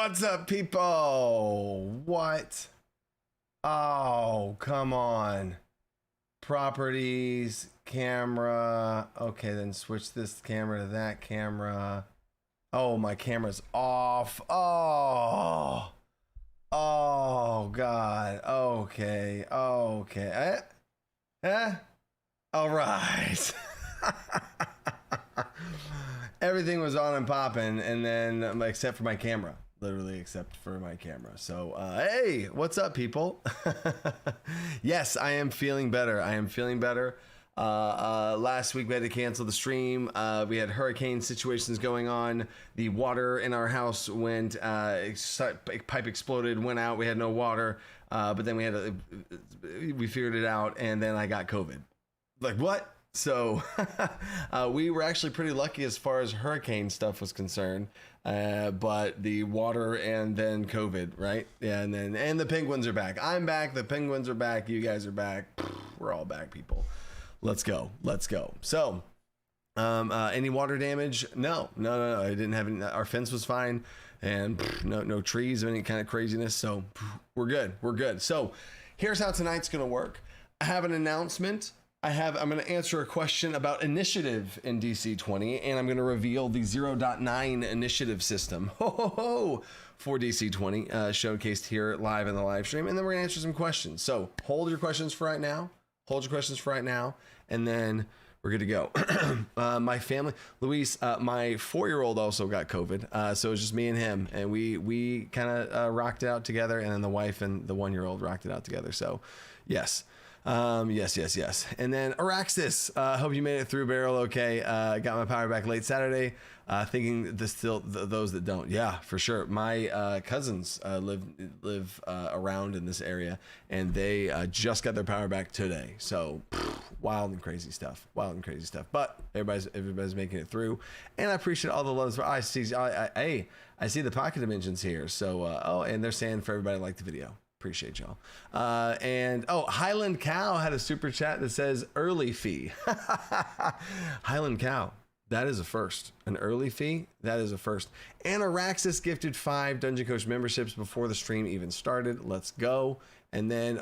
What's up, people? What? Oh, come on. Properties, camera. Okay, then switch this camera to that camera. Oh, my camera's off. Oh. Oh, God. Okay. Okay. All right. Everything was on and popping, and then except for my camera. Literally except for my camera. So, hey, what's up, people? Yes, I am feeling better. Last week we had to cancel the stream. We had hurricane situations going on. The water in our house went, pipe exploded, went out. We had no water. But then we figured it out, and then I got COVID. Like, what? So we were actually pretty lucky as far as hurricane stuff was concerned, but the water and then COVID, right? Yeah, and the penguins are back. I'm back. The penguins are back. You guys are back. We're all back, people. Let's go. So, any water damage? No. I didn't have any. Our fence was fine, and no trees of any kind of craziness. So we're good. So here's how tonight's gonna work. I have an announcement. I'm going to answer a question about initiative in DC20, and I'm going to reveal the 0.9 initiative system for DC20, showcased here live in the live stream. And then we're going to answer some questions. So hold your questions for right now. And then we're good to go. My family, Luis, my 4-year-old also got COVID. So it was just me and him, and we kind of rocked it out together. And then the wife and the 1-year-old rocked it out together. So yes. Yes. And then Araxis, hope you made it through barrel okay. Got my power back late Saturday. Thinking those that don't. Yeah, for sure. My cousins live around in this area, and they just got their power back today. So wild and crazy stuff. But everybody's making it through, and I appreciate all the love. I see the pocket dimensions here. So and they're saying for everybody to like the video. Appreciate y'all. And Highland Cow had a super chat that says early fee. Highland Cow, that is a first. An early fee, that is a first. And Araxis gifted 5 Dungeon Coach memberships before the stream even started. Let's go. And then,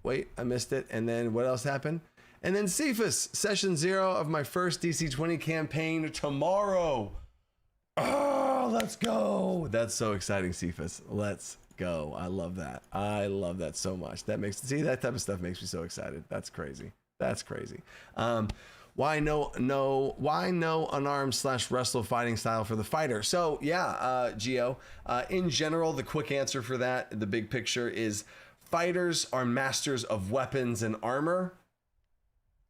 wait, I missed it. And then what else happened? And then Cephas, session 0 of my first DC20 campaign tomorrow. Oh, let's go. That's so exciting, Cephas. Let's go. I love that so much. That type of stuff makes me so excited. That's crazy. Why no unarmed / wrestle fighting style for the fighter? So yeah, Geo, in general, the quick answer for that, the big picture is fighters are masters of weapons and armor.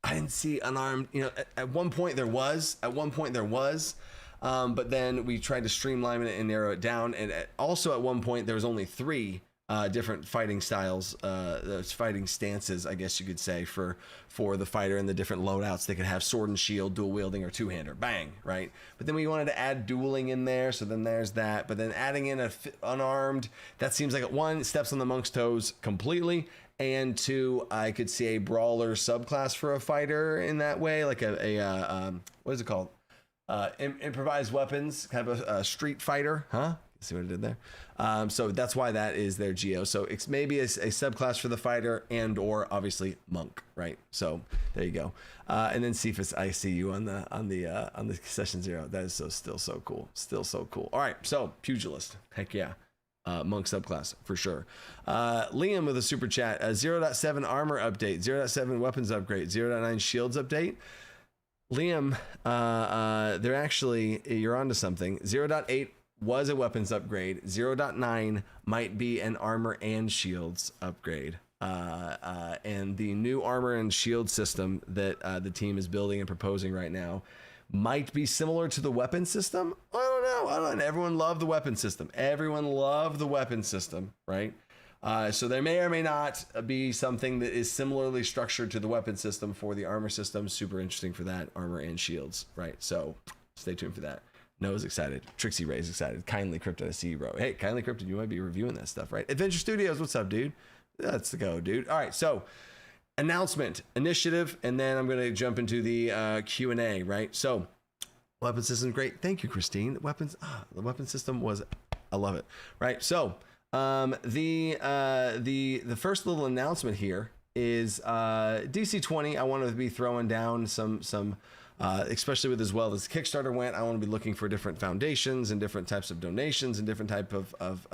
I didn't see unarmed, at one point there was, but then we tried to streamline it and narrow it down. And also at one point, there was only 3 different fighting styles, those fighting stances, I guess you could say, for the fighter and the different loadouts. They could have sword and shield, dual wielding, or 2-hander, bang, right? But then we wanted to add dueling in there, so then there's that. But then adding in unarmed, that seems like 1, steps on the monk's toes completely, and 2, I could see a brawler subclass for a fighter in that way, like a what is it called? Improvised weapons, kind of a street fighter, huh? See what I did there? So that's why that is their Geo. So it's maybe a subclass for the fighter and or obviously monk, right? So there you go. And then Cephas, I see you on the session 0. That is still so cool. All right, so pugilist, heck yeah. Monk subclass for sure. Liam with a super chat. 0.7 armor update, 0.7 weapons upgrade, 0.9 shields update. Liam, they're actually, you're onto something. 0.8 was a weapons upgrade. 0.9 might be an armor and shields upgrade. And the new armor and shield system that the team is building and proposing right now might be similar to the weapon system. I don't know. Everyone loved the weapon system. Right? So there may or may not be something that is similarly structured to the weapon system for the armor system. Super interesting for that, armor and shields, right? So stay tuned for that. Noah's excited. Trixie Ray's excited. Kindly Cryptid, I see you, bro. Hey, Kindly Cryptid, you might be reviewing that stuff, right? Adventure Studios, what's up, dude? That's the go, dude. All right, so announcement, initiative, and then I'm going to jump into the Q&A, right? So weapon system, great. Thank you, Christine. The weapon system was I love it. Right. So the first little announcement here is DC20. I want to be throwing down some especially with as well as Kickstarter went. I want to be looking for different foundations and different types of donations and different type of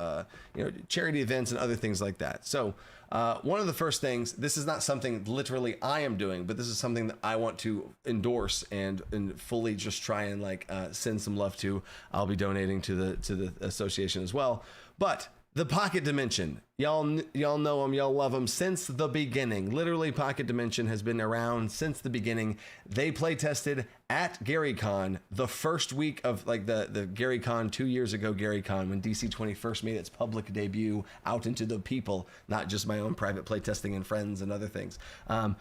charity events and other things like that. So one of the first things, this is not something literally I am doing, but this is something that I want to endorse and fully just try and send some love to. I'll be donating to the association as well. But the Pocket Dimension, y'all know them, y'all love them since the beginning. Literally, Pocket Dimension has been around since the beginning. They play tested at GaryCon the first week of the GaryCon 2 years ago. GaryCon, when DC20 first made its public debut out into the people, not just my own private play testing and friends and other things. When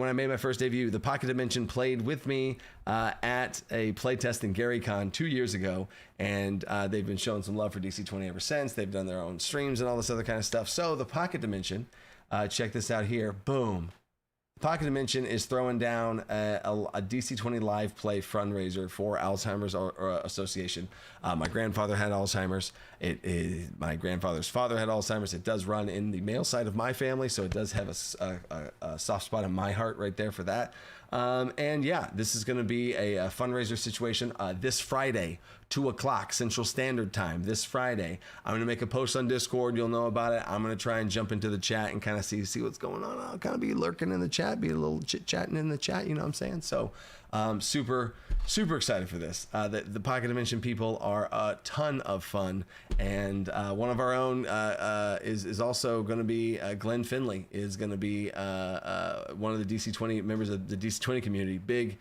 I made my first debut, the Pocket Dimension played with me at a playtest in GaryCon 2 years ago, and they've been showing some love for DC20 ever since. They've done their own streams and all this other kind of stuff. So the Pocket Dimension, check this out here. Boom. Pocket Dimension is throwing down a DC20 live play fundraiser for Alzheimer's Association. My grandfather had Alzheimer's. My grandfather's father had Alzheimer's. It does run in the male side of my family, so it does have a soft spot in my heart right there for that. And yeah, this is going to be a fundraiser situation this Friday, 2 o'clock Central Standard Time. This Friday, I'm going to make a post on Discord. You'll know about it. I'm going to try and jump into the chat and kind of see what's going on. I'll kind of be lurking in the chat, be a little chit-chatting in the chat, you know what I'm saying? So super excited for this. The Pocket Dimension people are a ton of fun, and one of our own is also going to be Glenn Finley is going to be one of the DC20 members of the DC20 community. Big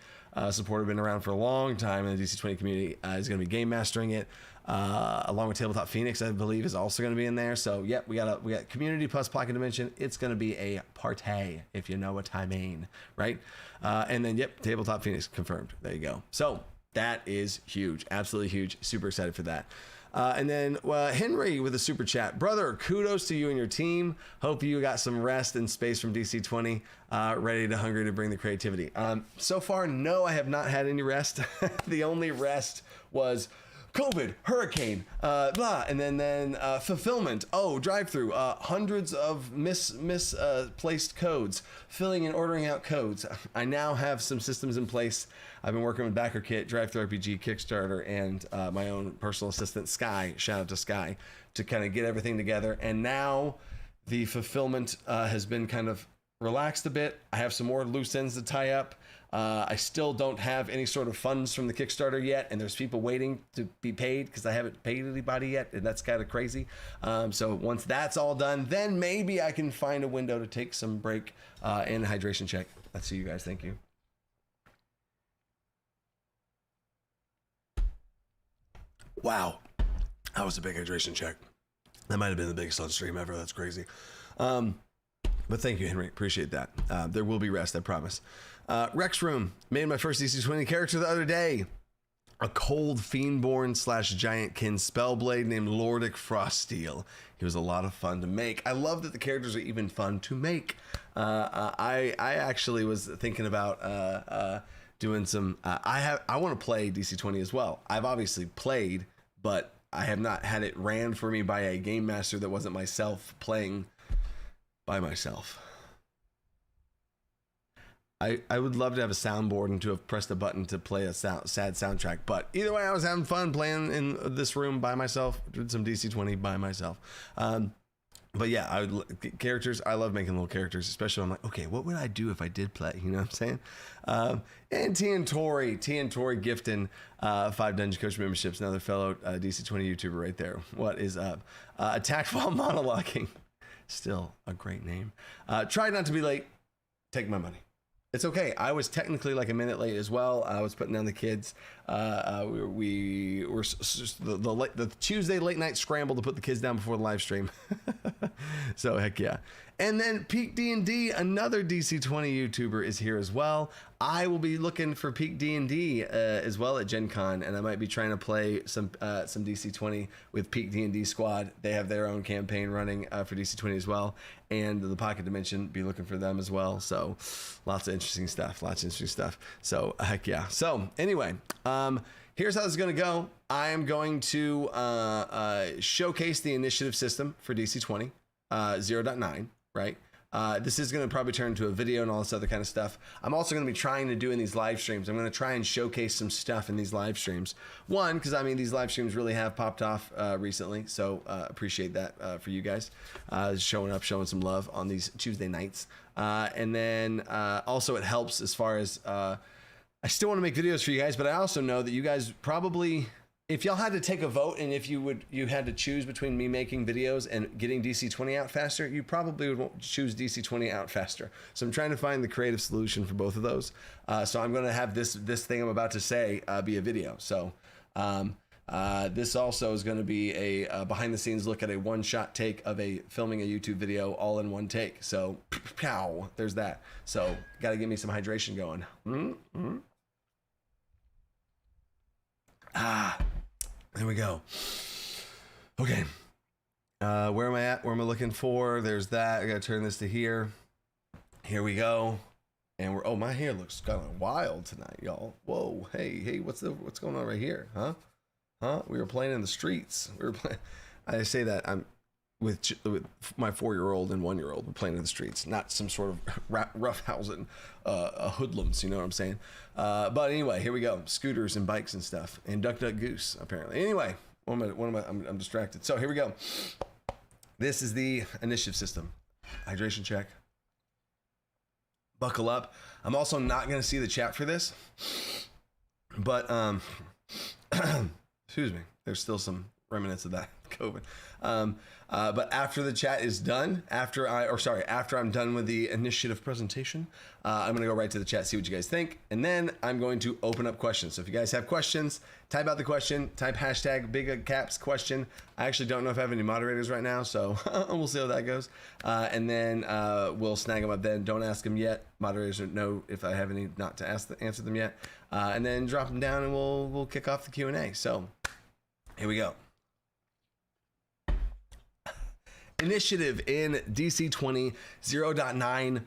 supporter, been around for a long time in the DC20 community. Is going to be game mastering it along with Tabletop Phoenix, I believe, is also going to be in there. So yep, we got community plus Pocket Dimension. It's going to be a party, if you know what I mean, right? And then yep, Tabletop Phoenix confirmed. There you go. So that is huge, absolutely huge. Super excited for that. And then Henry with a super chat. Brother, kudos to you and your team. Hope you got some rest and space from DC20. Hungry to bring the creativity. So far, no, I have not had any rest. The only rest was COVID, hurricane, blah, and then fulfillment. Oh, drive-through. Hundreds of misplaced codes. Filling and ordering out codes. I now have some systems in place. I've been working with BackerKit, Drive-Thru RPG, Kickstarter, and my own personal assistant, Sky. Shout out to Sky, to kind of get everything together. And now the fulfillment has been kind of relaxed a bit. I have some more loose ends to tie up. I still don't have any sort of funds from the Kickstarter yet, and there's people waiting to be paid because I haven't paid anybody yet, and that's kind of crazy. So once that's all done, then maybe I can find a window to take some break and hydration check. Let's see you guys. Thank you. Wow, that was a big hydration check. That might have been the biggest on stream ever. That's crazy. But thank you, Henry. Appreciate that. There will be rest, I promise. Rex Room made my first DC20 character the other day. A cold fiendborn / giantkin spellblade named Lordic Froststeel. He was a lot of fun to make. I love that the characters are even fun to make. I actually was thinking about doing some. I want to play DC20 as well. I've obviously played, but I have not had it ran for me by a game master that wasn't myself playing by myself. I would love to have a soundboard and to have pressed a button to play a sad soundtrack. But either way, I was having fun playing in this room by myself, did some DC20 by myself. But yeah, characters, I love making little characters, especially when I'm like, okay, what would I do if I did play? You know what I'm saying? And T and Tori gifting 5 Dungeon Coach memberships, another fellow DC20 YouTuber right there. What is up? Attack while monologuing. Still a great name. Try not to be late. Take my money. It's okay. I was technically like a minute late as well. I was putting down the kids. We were the Tuesday late night scramble to put the kids down before the live stream. So heck yeah. And then Peak D&D, another DC20 YouTuber, is here as well. I will be looking for Peak D&D as well at Gen Con, and I might be trying to play some DC20 with Peak D&D Squad. They have their own campaign running for DC20 as well, and the Pocket Dimension, be looking for them as well. So lots of interesting stuff. So heck yeah. So anyway, here's how this is going to go. I am going to showcase the initiative system for DC20 0.9, right? This is going to probably turn into a video and all this other kind of stuff. I'm also going to be trying to do in these live streams. I'm going to try and showcase some stuff in these live streams. One, because I mean, these live streams really have popped off recently. So appreciate that for you guys showing up, showing some love on these Tuesday nights. And then also it helps as far as I still want to make videos for you guys, but I also know that you guys probably, if y'all had to take a vote and if you had to choose between me making videos and getting DC20 out faster, you probably would choose DC20 out faster. So I'm trying to find the creative solution for both of those. So I'm going to have this thing I'm about to say be a video. So this also is going to be a behind the scenes look at a one-shot take of filming a YouTube video all in one take. So pow, there's that. So got to get me some hydration going. There we go. Okay. Where am I at? Where am I looking for? There's that. I gotta turn this to here. Here we go. And we're, oh, my hair looks kind of wild tonight, y'all. Whoa, hey, what's going on right here? Huh? We were playing in the streets. I say that I'm with my 4-year-old and 1-year-old. We're playing in the streets, not some sort of roughhousing hoodlums. You know what I'm saying? But anyway, here we go. Scooters and bikes and stuff, and Duck Duck Goose apparently. Anyway, I'm distracted. So here we go. This is the initiative system. Hydration check. Buckle up. I'm also not going to see the chat for this, but excuse me. There's still some remnants of that COVID. But after the chat is done, after I'm done with the initiative presentation, I'm going to go right to the chat, see what you guys think. And then I'm going to open up questions. So if you guys have questions, type out the question, type hashtag big caps question. I actually don't know if I have any moderators right now, so we'll see how that goes. And then we'll snag them up then. Don't ask them yet. Moderators don't know if I have any not to answer them yet. And then drop them down and we'll kick off the Q&A. So here we go. Initiative in DC20 0.9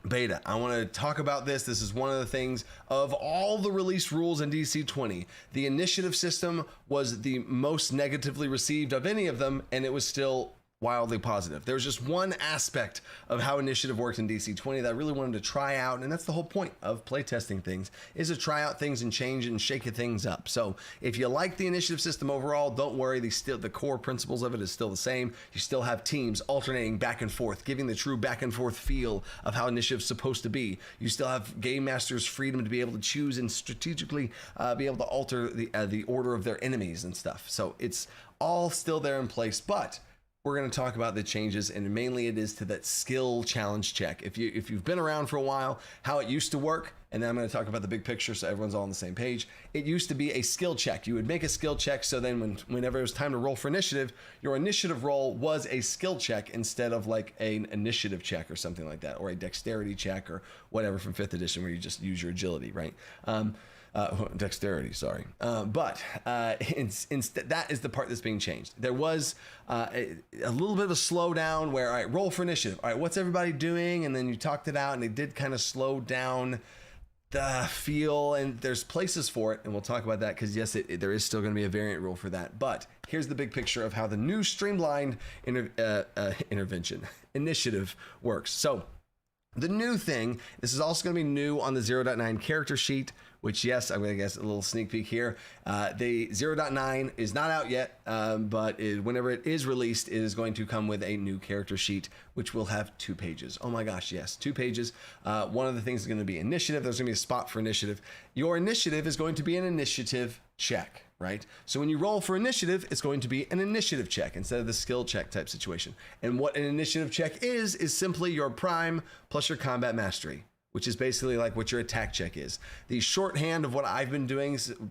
beta. I want to talk about this. This is one of the things of all the release rules in DC20. The initiative system was the most negatively received of any of them, and it was still wildly positive. There was just one aspect of how initiative worked in DC20 that I really wanted to try out, and that's the whole point of playtesting things, is to try out things and change and shake things up. So if you like the initiative system overall, don't worry, the core principles of it is still the same. You still have teams alternating back and forth, giving the true back and forth feel of how initiative's supposed to be. You still have game masters' freedom to be able to choose and strategically be able to alter the order of their enemies and stuff. So it's all still there in place, but we're going to talk about the changes, and mainly it is to that skill challenge check. If you've been around for a while, how it used to work, and then I'm going to talk about the big picture so everyone's all on the same page. It used to be a skill check. You would make a skill check, so then whenever it was time to roll for initiative, your initiative roll was a skill check instead of like an initiative check or something like that, or a dexterity check or whatever from 5th edition where you just use your agility, right? Dexterity, sorry. But that is the part that's being changed. There was a little bit of a slowdown where, all right, roll for initiative. All right, what's everybody doing? And then you talked it out, and it did kind of slow down the feel, and there's places for it, and we'll talk about that because, yes, there is still going to be a variant rule for that. But here's the big picture of how the new streamlined initiative works. So the new thing, this is also going to be new on the 0.9 character sheet, which, yes, I'm going to guess a little sneak peek here. The 0.9 is not out yet, but whenever it is released, it is going to come with a new character sheet, which will have 2 pages. Oh my gosh, yes, 2 pages. One of the things is going to be initiative. There's going to be a spot for initiative. Your initiative is going to be an initiative check, right? So when you roll for initiative, it's going to be an initiative check instead of the skill check type situation. And what an initiative check is simply your prime plus your combat mastery, which is basically like what your attack check is. The shorthand of what I've been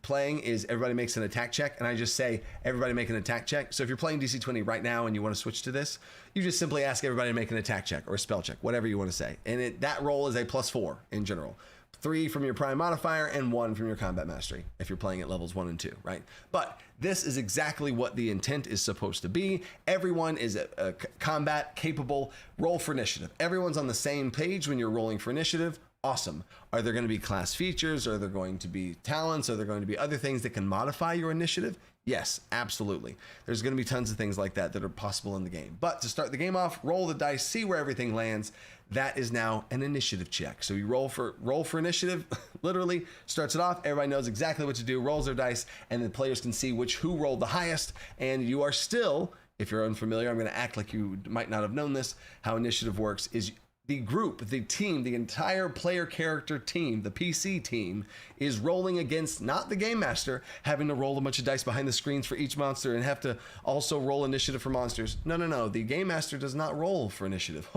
playing is everybody makes an attack check, and I just say everybody make an attack check. So if you're playing DC20 right now and you want to switch to this, you just simply ask everybody to make an attack check or a spell check, whatever you want to say. And that roll is a +4 in general. 3 from your prime modifier and 1 from your combat mastery if you're playing at levels 1 and 2, right? But this is exactly what the intent is supposed to be. Everyone is a combat capable. Roll for initiative. Everyone's on the same page when you're rolling for initiative. Awesome. Are there going to be class features? Are there going to be talents? Are there going to be other things that can modify your initiative? Yes, absolutely. There's going to be tons of things like that that are possible in the game. But to start the game off, roll the dice, see where everything lands. That is now an initiative check. So you roll for initiative, literally starts it off. Everybody knows exactly what to do, rolls their dice, and the players can see who rolled the highest. And you are still, if you're unfamiliar, I'm going to act like you might not have known this. How initiative works is the group, the team, the entire player character team, the PC team, is rolling against not the game master, having to roll a bunch of dice behind the screens for each monster and have to also roll initiative for monsters. No. The game master does not roll for initiative.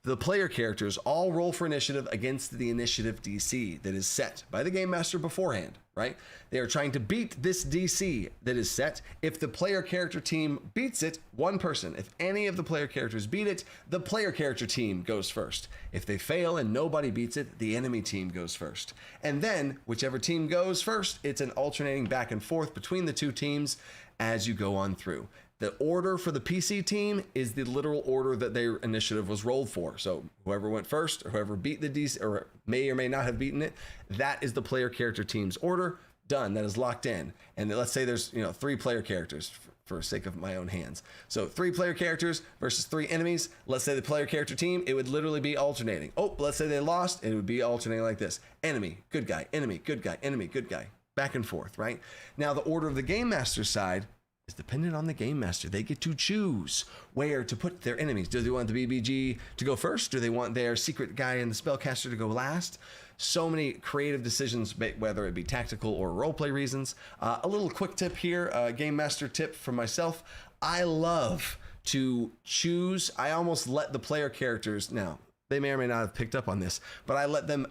The player characters all roll for initiative against the initiative DC that is set by the game master beforehand, right? They are trying to beat this DC that is set. If the player character team beats it, one person. If any of the player characters beat it, the player character team goes first. If they fail and nobody beats it, the enemy team goes first. And then whichever team goes first, it's an alternating back and forth between the two teams as you go on through. The order for the PC team is the literal order that their initiative was rolled for. So whoever went first or whoever beat the DC or may not have beaten it, that is the player character team's order. Done. That is locked in. And let's say there's 3 player characters for sake of my own hands. So 3 player characters versus 3 enemies. Let's say the player character team, it would literally be alternating. Oh, let's say they lost. It would be alternating like this. Enemy, good guy, enemy, good guy, enemy, good guy. Back and forth, right? Now the order of the game master's side is dependent on the game master. They get to choose where to put their enemies. Do they want the BBG to go first? Do they want their secret guy and the spellcaster to go last? So many creative decisions, whether it be tactical or roleplay reasons. A little quick tip here, game master tip from myself. I love to choose. I almost let the player characters, now they may or may not have picked up on this, but I let them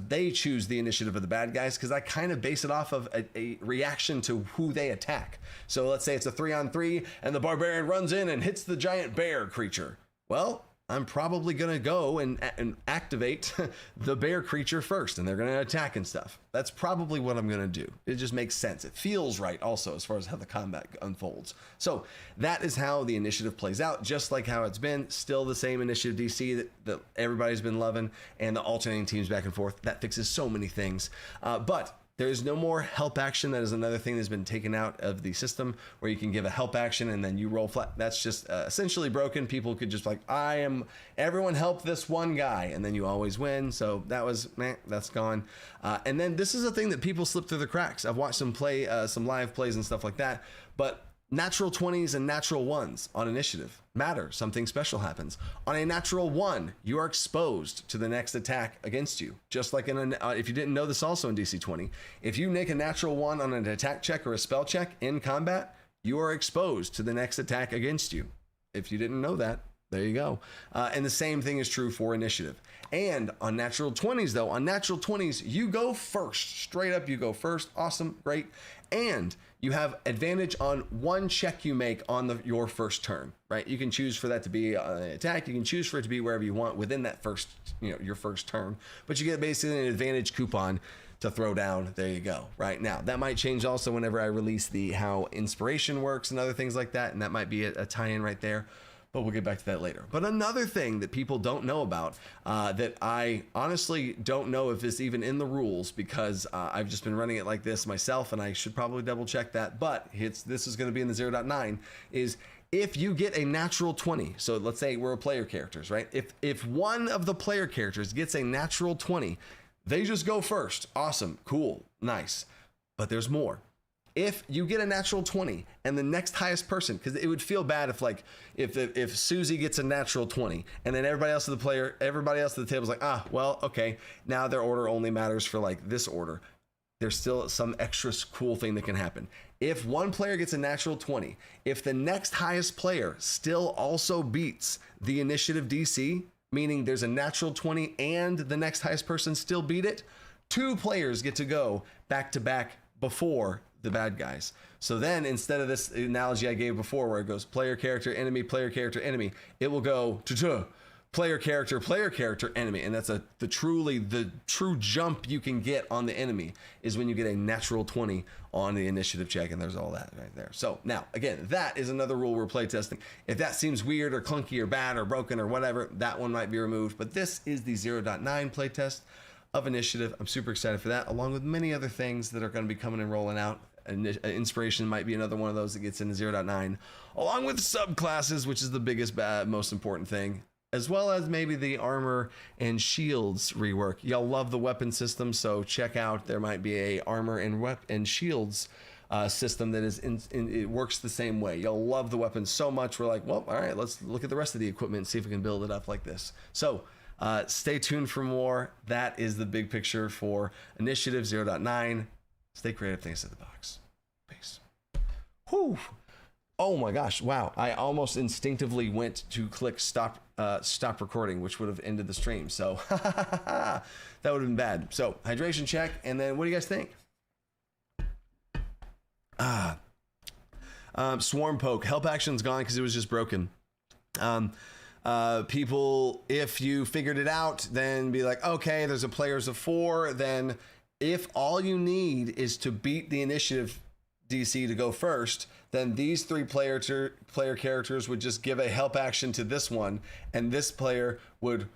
they choose the initiative of the bad guys because I kind of base it off of a reaction to who they attack. So let's say it's a 3-on-3 and the barbarian runs in and hits the giant bear creature. Well, I'm probably going to go and activate the bear creature first, and they're going to attack and stuff. That's probably what I'm going to do. It just makes sense. It feels right also as far as how the combat unfolds. So that is how the initiative plays out, just like how it's been. Still the same initiative DC that everybody's been loving, and the alternating teams back and forth. That fixes so many things. But there is no more help action. That is another thing that's been taken out of the system, where you can give a help action and then you roll flat. That's just essentially broken. People could just everyone help this one guy, and then you always win. So that's gone. And then this is a thing that people slip through the cracks. I've watched them play some live plays and stuff like that, but natural 20s and natural 1s on initiative matter. Something special happens. On a natural 1, you are exposed to the next attack against you. Just like if you didn't know this also in DC20, if you make a natural 1 on an attack check or a spell check in combat, you are exposed to the next attack against you. If you didn't know that, there you go. And the same thing is true for initiative. And on natural 20s though, on natural 20s, you go first. Straight up, you go first. Awesome, great. And you have advantage on one check you make on your first turn, right? You can choose for that to be an attack. You can choose for it to be wherever you want within that first, your first turn. But you get basically an advantage coupon to throw down. There you go. Right now, that might change also whenever I release how inspiration works and other things like that. And that might be a tie-in right there. But we'll get back to that later. But another thing that people don't know about, that I honestly don't know if it's even in the rules, because I've just been running it like this myself, and I should probably double check that, but this is going to be in the 0.9, is if you get a natural 20, so let's say we're player characters, right? If one of the player characters gets a natural 20, they just go first. Awesome, cool, nice. But there's more. If you get a natural 20 and the next highest person, because it would feel bad if Susie gets a natural 20 and then everybody else at the table is like, well, okay, now their order only matters for this order. There's still some extra cool thing that can happen. If one player gets a natural 20, if the next highest player still also beats the initiative DC, meaning there's a natural 20 and the next highest person still beat it, 2 players get to go back to back before the bad guys. So then instead of this analogy I gave before where it goes player character enemy, it will go player character, enemy, and that's the true jump you can get on the enemy is when you get a natural 20 on the initiative check, and there's all that right there. So now again, that is another rule we're playtesting. If that seems weird or clunky or bad or broken or whatever, that one might be removed. But this is the 0.9 playtest of initiative. I'm super excited for that, along with many other things that are going to be coming and rolling out. Inspiration might be another one of those that gets into 0.9, along with subclasses, which is the biggest, most important thing, as well as maybe the armor and shields rework. Y'all love the weapon system, so check out, there might be a armor and shields system that is it works the same way. Y'all love the weapons so much, we're like, well, all right, let's look at the rest of the equipment and see if we can build it up like this. So stay tuned for more. That is the big picture for initiative 0.9. Stay creative, things in the box. Peace. Whew. Oh my gosh, wow. I almost instinctively went to click stop recording, which would have ended the stream. So that would have been bad. So hydration check, and then what do you guys think? Swarm poke. Help action's gone because it was just broken. People, if you figured it out, then be like, okay, there's a players of 4, then if all you need is to beat the initiative DC to go first, then these 3 player characters would just give a help action to this one, and this player would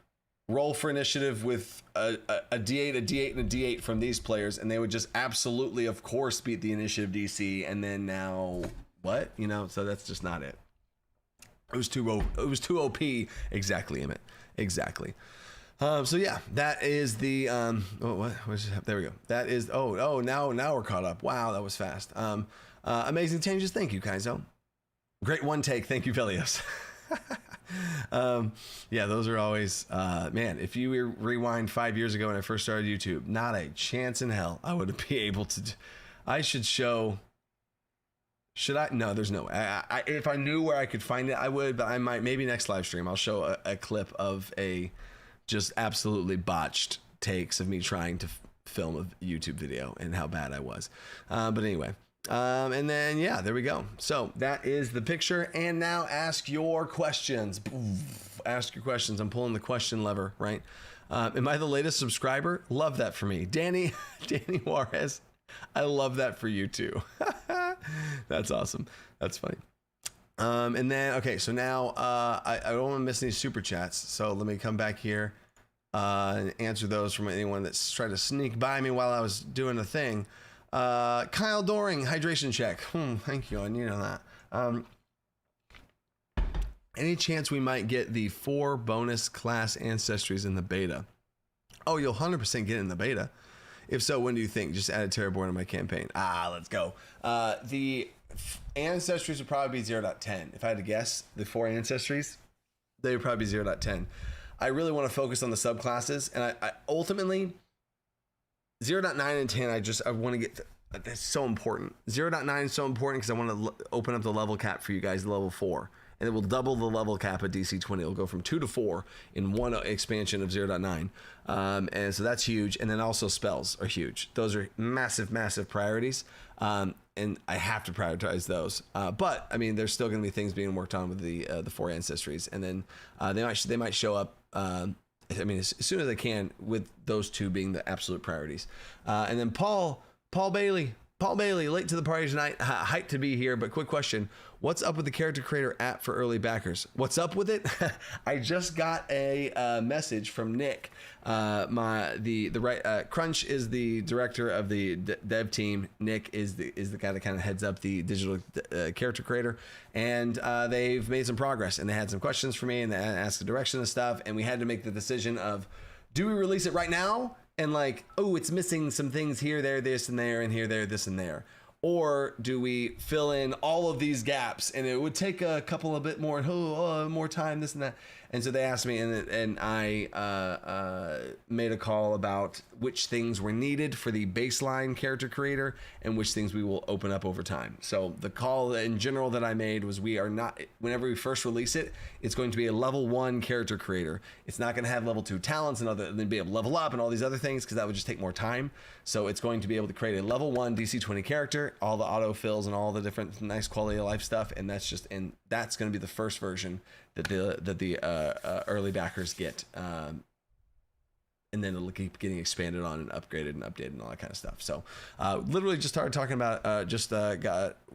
roll for initiative with a D8, a D8, and a D8 from these players, and they would just absolutely, of course, beat the initiative DC. And then now what? You know, so that's just not it. It was too OP. Exactly, Emmett. Exactly. So yeah, that is the there we go. That is now we're caught up. Wow, that was fast. Amazing changes. Thank you, Kaizo. Great one take. Thank you, Velios. Yeah, those are always man, if you rewind 5 years ago when I first started YouTube, not a chance in hell I would be able to I should show. Should I? No, there's no way. If I knew where I could find it, I would, but I might. Maybe next live stream I'll show a clip of a just absolutely botched takes of me trying to film a YouTube video and how bad I was. But anyway, and then yeah, there we go. So that is the picture, and now ask your questions. Ask your questions. I'm pulling the question lever, right? Am I the latest subscriber? Love that for me, Danny Juarez. I love that for you too. That's awesome. That's funny. And then, okay, so now I don't want to miss any super chats. So let me come back here and answer those from anyone that's tried to sneak by me while I was doing a thing. Kyle Doring, hydration check. Thank you. I need that. Any chance we might get the 4 bonus class ancestries in the beta? Oh, you'll 100% get it in the beta. If so, when do you think? Just add a Terraborn in my campaign. Let's go. The ancestries would probably be 0.10. If I had to guess, the 4 ancestries, they would probably be 0.10. I really want to focus on the subclasses, and I ultimately 0.9 and 10. I want to get. That's so important. 0.9 is so important because I want to open up the level cap for you guys, level 4. And it will double the level cap of DC20. It'll go from 2 to 4 in one expansion of 0.9. And so that's huge. And then also spells are huge. Those are massive, massive priorities. And I have to prioritize those. But I mean, there's still going to be things being worked on with the 4 ancestries. And then they might show up. I mean, as soon as I can, with those 2 being the absolute priorities. And then Paul Bailey, late to the party tonight. Hyped to be here, but quick question. What's up with the character creator app for early backers? What's up with it? I just got a message from Nick. Crunch is the director of the dev team. Nick is the guy that kind of heads up the digital character creator, and they've made some progress, and they had some questions for me, and they asked the direction and stuff, and we had to make the decision of, do we release it right now? And like, oh, it's missing some things here, there, this, and there, and here, there, this, and there. Or do we fill in all of these gaps? And it would take a couple of bit more, more time, this and that. And so they asked me, and I made a call about which things were needed for the baseline character creator and which things we will open up over time. So the call in general that I made was, we are not, whenever we first release it, it's going to be a level 1 character creator. It's not going to have level 2 talents and then be able to level up and all these other things, because that would just take more time. So it's going to be able to create a level 1 DC20 character, all the autofills and all the different nice quality of life stuff. And that's going to be the first version that the early backers get. And then it'll keep getting expanded on and upgraded and updated and all that kind of stuff. So literally just started talking about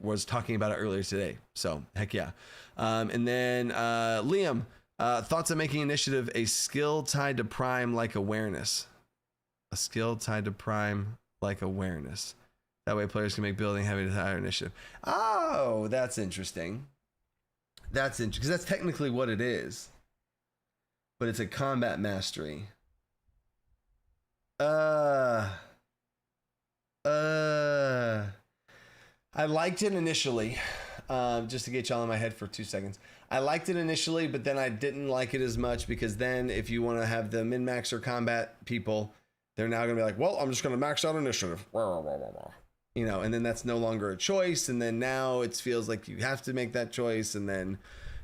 was talking about it earlier today. So heck yeah. And then Liam, thoughts on making initiative a skill tied to prime like awareness. A skill tied to prime like awareness. That way players can make building heavy to higher initiative. Oh, that's interesting. That's interesting because that's technically what it is. But it's a combat mastery. I liked it initially, just to get y'all in my head for 2 seconds. I liked it initially, but then I didn't like it as much because then if you want to have the min-max or combat people, they're now going to be like, well, I'm just going to max out initiative. You know, and then that's no longer a choice. And then now it feels like you have to make that choice. And then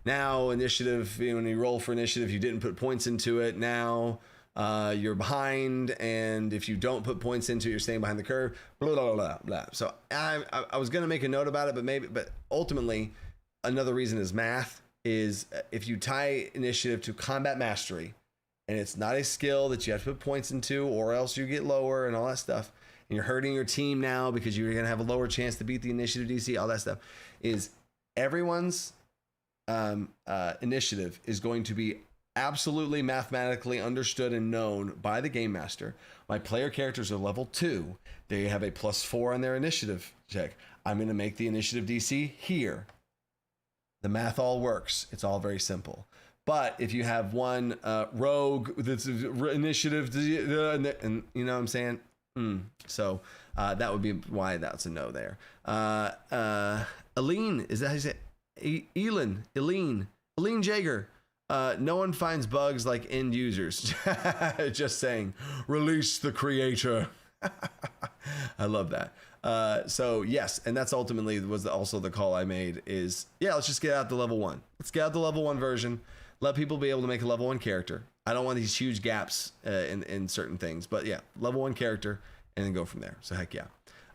now initiative, you know, when you roll for initiative, you didn't put points into it. Now you're behind, and if you don't put points into it, you're staying behind the curve, blah, blah, blah, blah. So I was going to make a note about it, but ultimately another reason is math is if you tie initiative to combat mastery and it's not a skill that you have to put points into or else you get lower and all that stuff, and you're hurting your team now because you're going to have a lower chance to beat the initiative DC, all that stuff, is everyone's initiative is going to be absolutely mathematically understood and known by the game master. My player characters are level 2. They have a +4 on their initiative check. I'm going to make the initiative DC here. The math all works. It's all very simple. But if you have one rogue that's initiative, and you know what I'm saying? So that would be why that's a no there. Aline, is that how you say it? Aline Jaeger. No one finds bugs like end users. Just saying, release the creator. I love that. So yes, and that's ultimately was also the call I made is, yeah, let's just get out the level 1. Let's get out the level 1 version. Let people be able to make a level 1 character. I don't want these huge gaps in certain things, but yeah, level 1 character and then go from there. So heck yeah.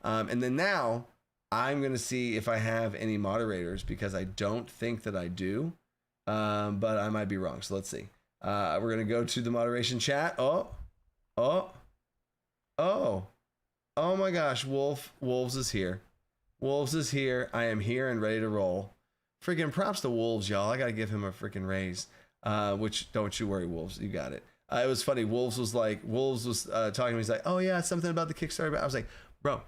And then now I'm going to see if I have any moderators because I don't think that I do. But I might be wrong. So let's see. We're going to go to the moderation chat. Oh my gosh. Wolves is here. Wolves is here. I am here and ready to roll. Freaking props to Wolves, y'all. I got to give him a freaking raise. Which don't you worry, Wolves. You got it. It was funny. Wolves was talking to me. He's like, oh yeah, something about the Kickstarter. But I was like, bro,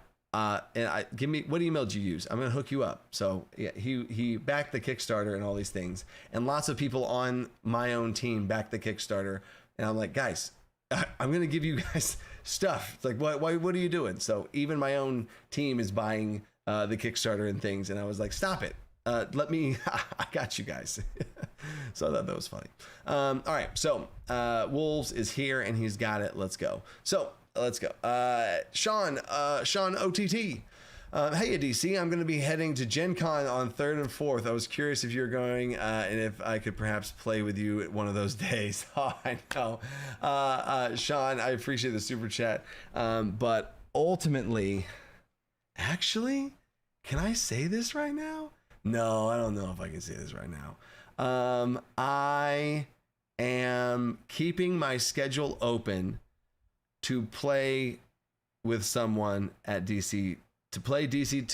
give me what email did you use? I'm gonna hook you up. So yeah, he backed the Kickstarter and all these things, and lots of people on my own team backed the Kickstarter. And I'm like, guys, I'm gonna give you guys stuff. It's like, what are you doing? So even my own team is buying the Kickstarter and things, and I was like, stop it. Let me. I got you guys. So I thought that was funny. All right, so Wolves is here and he's got it. Let's go. So. Let's go. Sean OTT. Hey, DC, I'm going to be heading to Gen Con on 3rd and 4th. I was curious if you're going and if I could perhaps play with you at one of those days. Oh, I know. Sean, I appreciate the super chat. But ultimately, actually, can I say this right now? No, I don't know if I can say this right now. I am keeping my schedule open to play with someone at DC, to play DC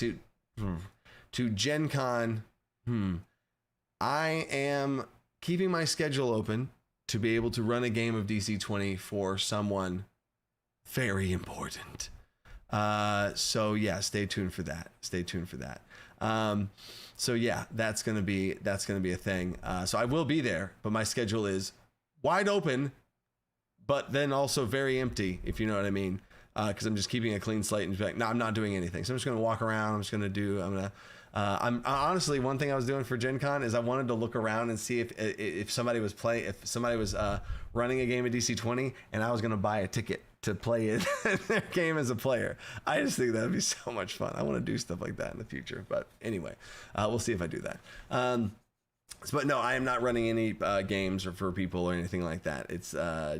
to Gen Con. I am keeping my schedule open to be able to run a game of DC20 for someone very important. So yeah, stay tuned for that. So yeah, that's gonna be a thing. So I will be there, but my schedule is wide open, but then also very empty, if you know what I mean. Because I'm just keeping a clean slate and be like, no, I'm not doing anything. So I'm just going to walk around. I'm honestly, one thing I was doing for Gen Con is I wanted to look around and see if somebody was running a game of DC20 and I was going to buy a ticket to play in their game as a player. I just think that'd be so much fun. I want to do stuff like that in the future. But anyway, we'll see if I do that. But no, I am not running any games or for people or anything like that. It's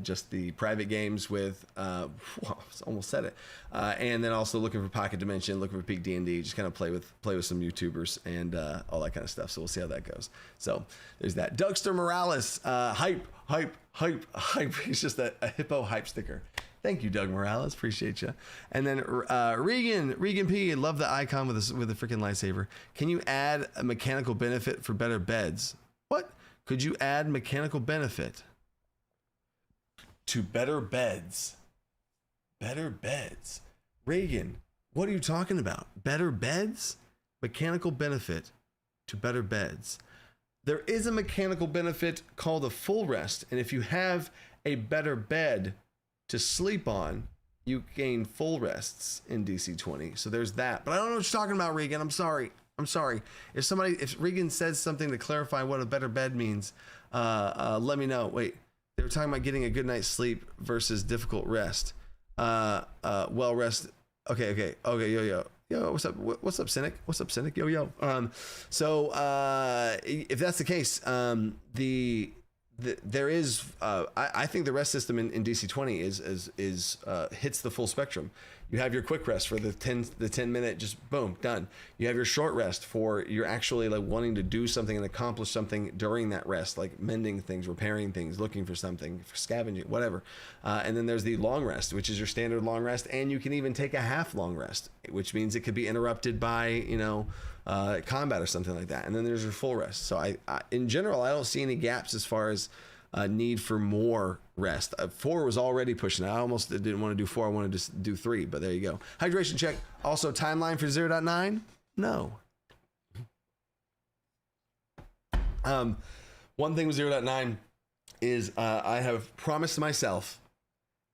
just the private games with, almost said it, and then also looking for Pocket Dimension, looking for Peak D&D, just kind of play with some YouTubers and all that kind of stuff. So we'll see how that goes. So there's that. Dougster Morales, hype. He's just a hippo hype sticker. Thank you, Doug Morales. Appreciate you. And then Regan P. Love the icon with a freaking lightsaber. Can you add a mechanical benefit for better beds? What? Could you add mechanical benefit to better beds? Better beds. Reagan, what are you talking about? Better beds? Mechanical benefit to better beds. There is a mechanical benefit called a full rest. And if you have a better bed to sleep on, you gain full rests in DC20. So there's that. But I don't know what you're talking about, Regan. I'm sorry. If Regan says something to clarify what a better bed means, let me know. Wait, they were talking about getting a good night's sleep versus difficult rest. Well rest. Okay. Yo, what's up, Cynic? Yo. So if that's the case, there is I think the rest system in DC20 is hits the full spectrum. You have your quick rest for the 10 minute, just boom, done. You have your short rest for you're actually like wanting to do something and accomplish something during that rest, like mending things, repairing things, looking for something, for scavenging, whatever. And then there's the long rest, which is your standard long rest, and you can even take a half long rest, which means it could be interrupted by combat or something like that. And then there's your full rest. So I in general, I don't see any gaps as far as need for more rest. 4 was already pushing it. I almost didn't want to do 4. I wanted to do 3, but there you go. Hydration check. Also, timeline for 0.9? No. One thing with 0.9 is I have promised myself,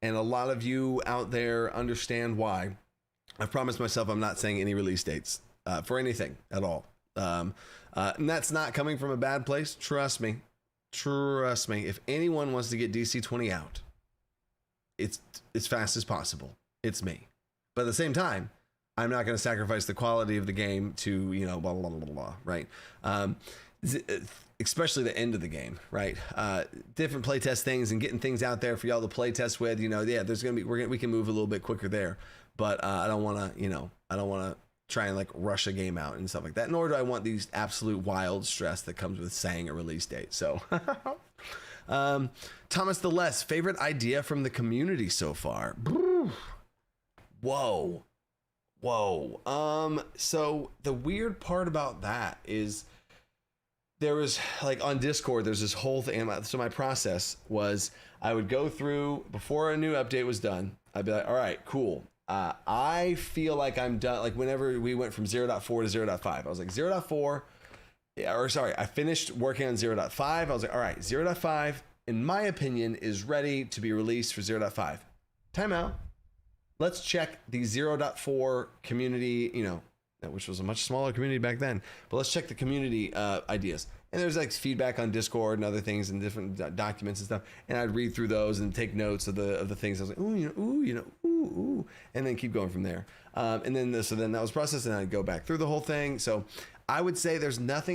and a lot of you out there understand why, I've promised myself I'm not saying any release dates for anything at all. And that's not coming from a bad place. Trust me. If anyone wants to get DC20 out, it's as fast as possible. It's me. But at the same time, I'm not going to sacrifice the quality of the game to, blah, blah, blah, blah, blah, right? Especially the end of the game, right? Different playtest things and getting things out there for y'all to playtest with, there's going to be, we can move a little bit quicker there, but I don't want to try and like rush a game out and stuff like that, nor do I want these absolute wild stress that comes with saying a release date. So Thomas the Less, favorite idea from the community so far? Whoa. So the weird part about that is there was like on Discord, there's this whole thing. So my process was I would go through before a new update was done. I'd be like, all right, cool. I feel like I'm done. Like whenever we went from 0.4 to 0.5, I was like 0.4, I finished working on 0.5. I was like, all right, 0.5, in my opinion, is ready to be released for 0.5. Timeout. Let's check the 0.4 community, which was a much smaller community back then, but let's check the community ideas. And there's like feedback on Discord and other things and different documents and stuff. And I'd read through those and take notes of the things. I was like, ooh, and then keep going from there. And then so then that was processed, and I'd go back through the whole thing. So I would say there's not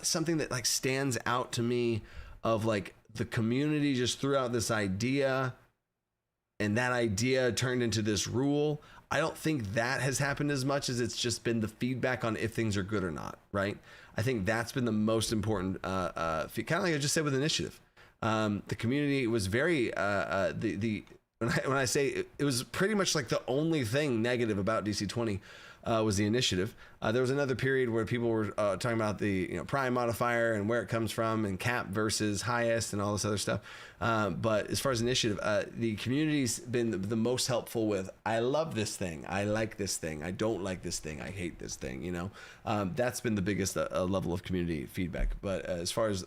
something that like stands out to me of like the community just threw out this idea and that idea turned into this rule. I don't think that has happened as much as it's just been the feedback on if things are good or not, right? I think that's been the most important, kind of like I just said with initiative. The community was very, when I say it was pretty much like the only thing negative about DC20 was the initiative. There was another period where people were talking about the prime modifier and where it comes from and cap versus highest and all this other stuff. But as far as initiative, the community's been the most helpful with, I love this thing, I like this thing, I don't like this thing, I hate this thing, that's been the biggest level of community feedback. But as far as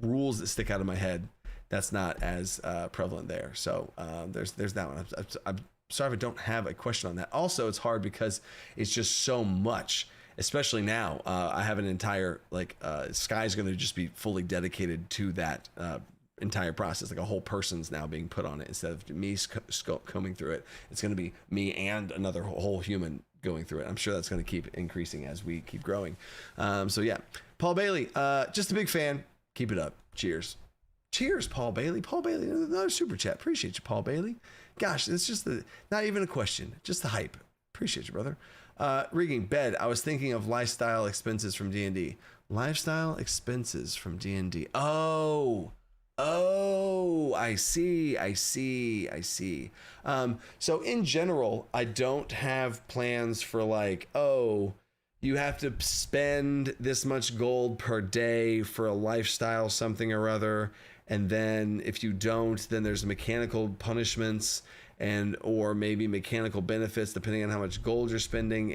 rules that stick out of my head, that's not as prevalent there. So there's that one. I'm sorry if I don't have a question on that. Also, it's hard because it's just so much, especially now. I have an entire Sky's going to just be fully dedicated to that entire process. Like a whole person's now being put on it instead of me combing through it. It's going to be me and another whole human going through it. I'm sure that's going to keep increasing as we keep growing. So yeah, Paul Bailey, just a big fan. Keep it up. Cheers. Cheers, Paul Bailey. Paul Bailey, another super chat. Appreciate you, Paul Bailey. Gosh, it's just not even a question, just the hype. Appreciate you, brother. Regan, bed. I was thinking of lifestyle expenses from D&D. Lifestyle expenses from D&D. Oh, I see. So in general, I don't have plans for like, oh, you have to spend this much gold per day for a lifestyle something or other. And then if you don't, then there's mechanical punishments and or maybe mechanical benefits depending on how much gold you're spending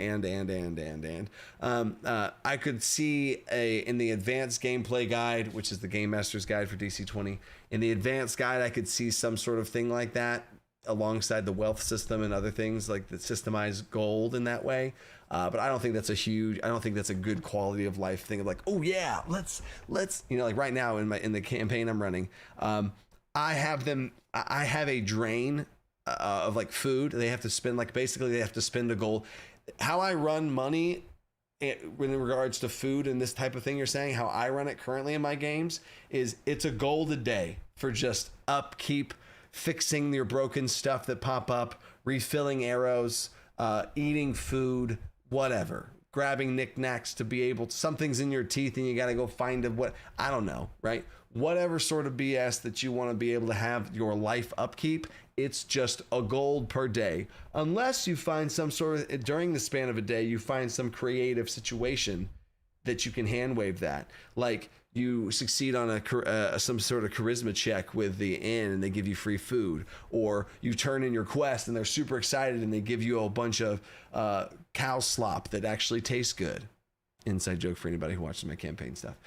I could see in the advanced gameplay guide, which is the game master's guide for DC20, in the advanced guide I could see some sort of thing like that alongside the wealth system and other things like the systemized gold in that way, but I don't think that's a good quality of life thing of like, oh yeah, let's like right now in the campaign I'm running, I have a drain of like food. They have to spend they have to spend a gold. How I run money in regards to food and this type of thing you're saying, how I run it currently in my games is it's a gold a day for just upkeep, fixing your broken stuff that pop up, refilling arrows, eating food, whatever, grabbing knickknacks to be able to, something's in your teeth and you got to go find I don't know, right? Whatever sort of BS that you want to be able to have your life upkeep, it's just a gold per day. Unless you find some sort of, during the span of a day, you find some creative situation that you can hand wave that. Like you succeed on some sort of charisma check with the inn and they give you free food, or you turn in your quest and they're super excited and they give you a bunch of cow slop that actually tastes good. Inside joke for anybody who watches my campaign stuff.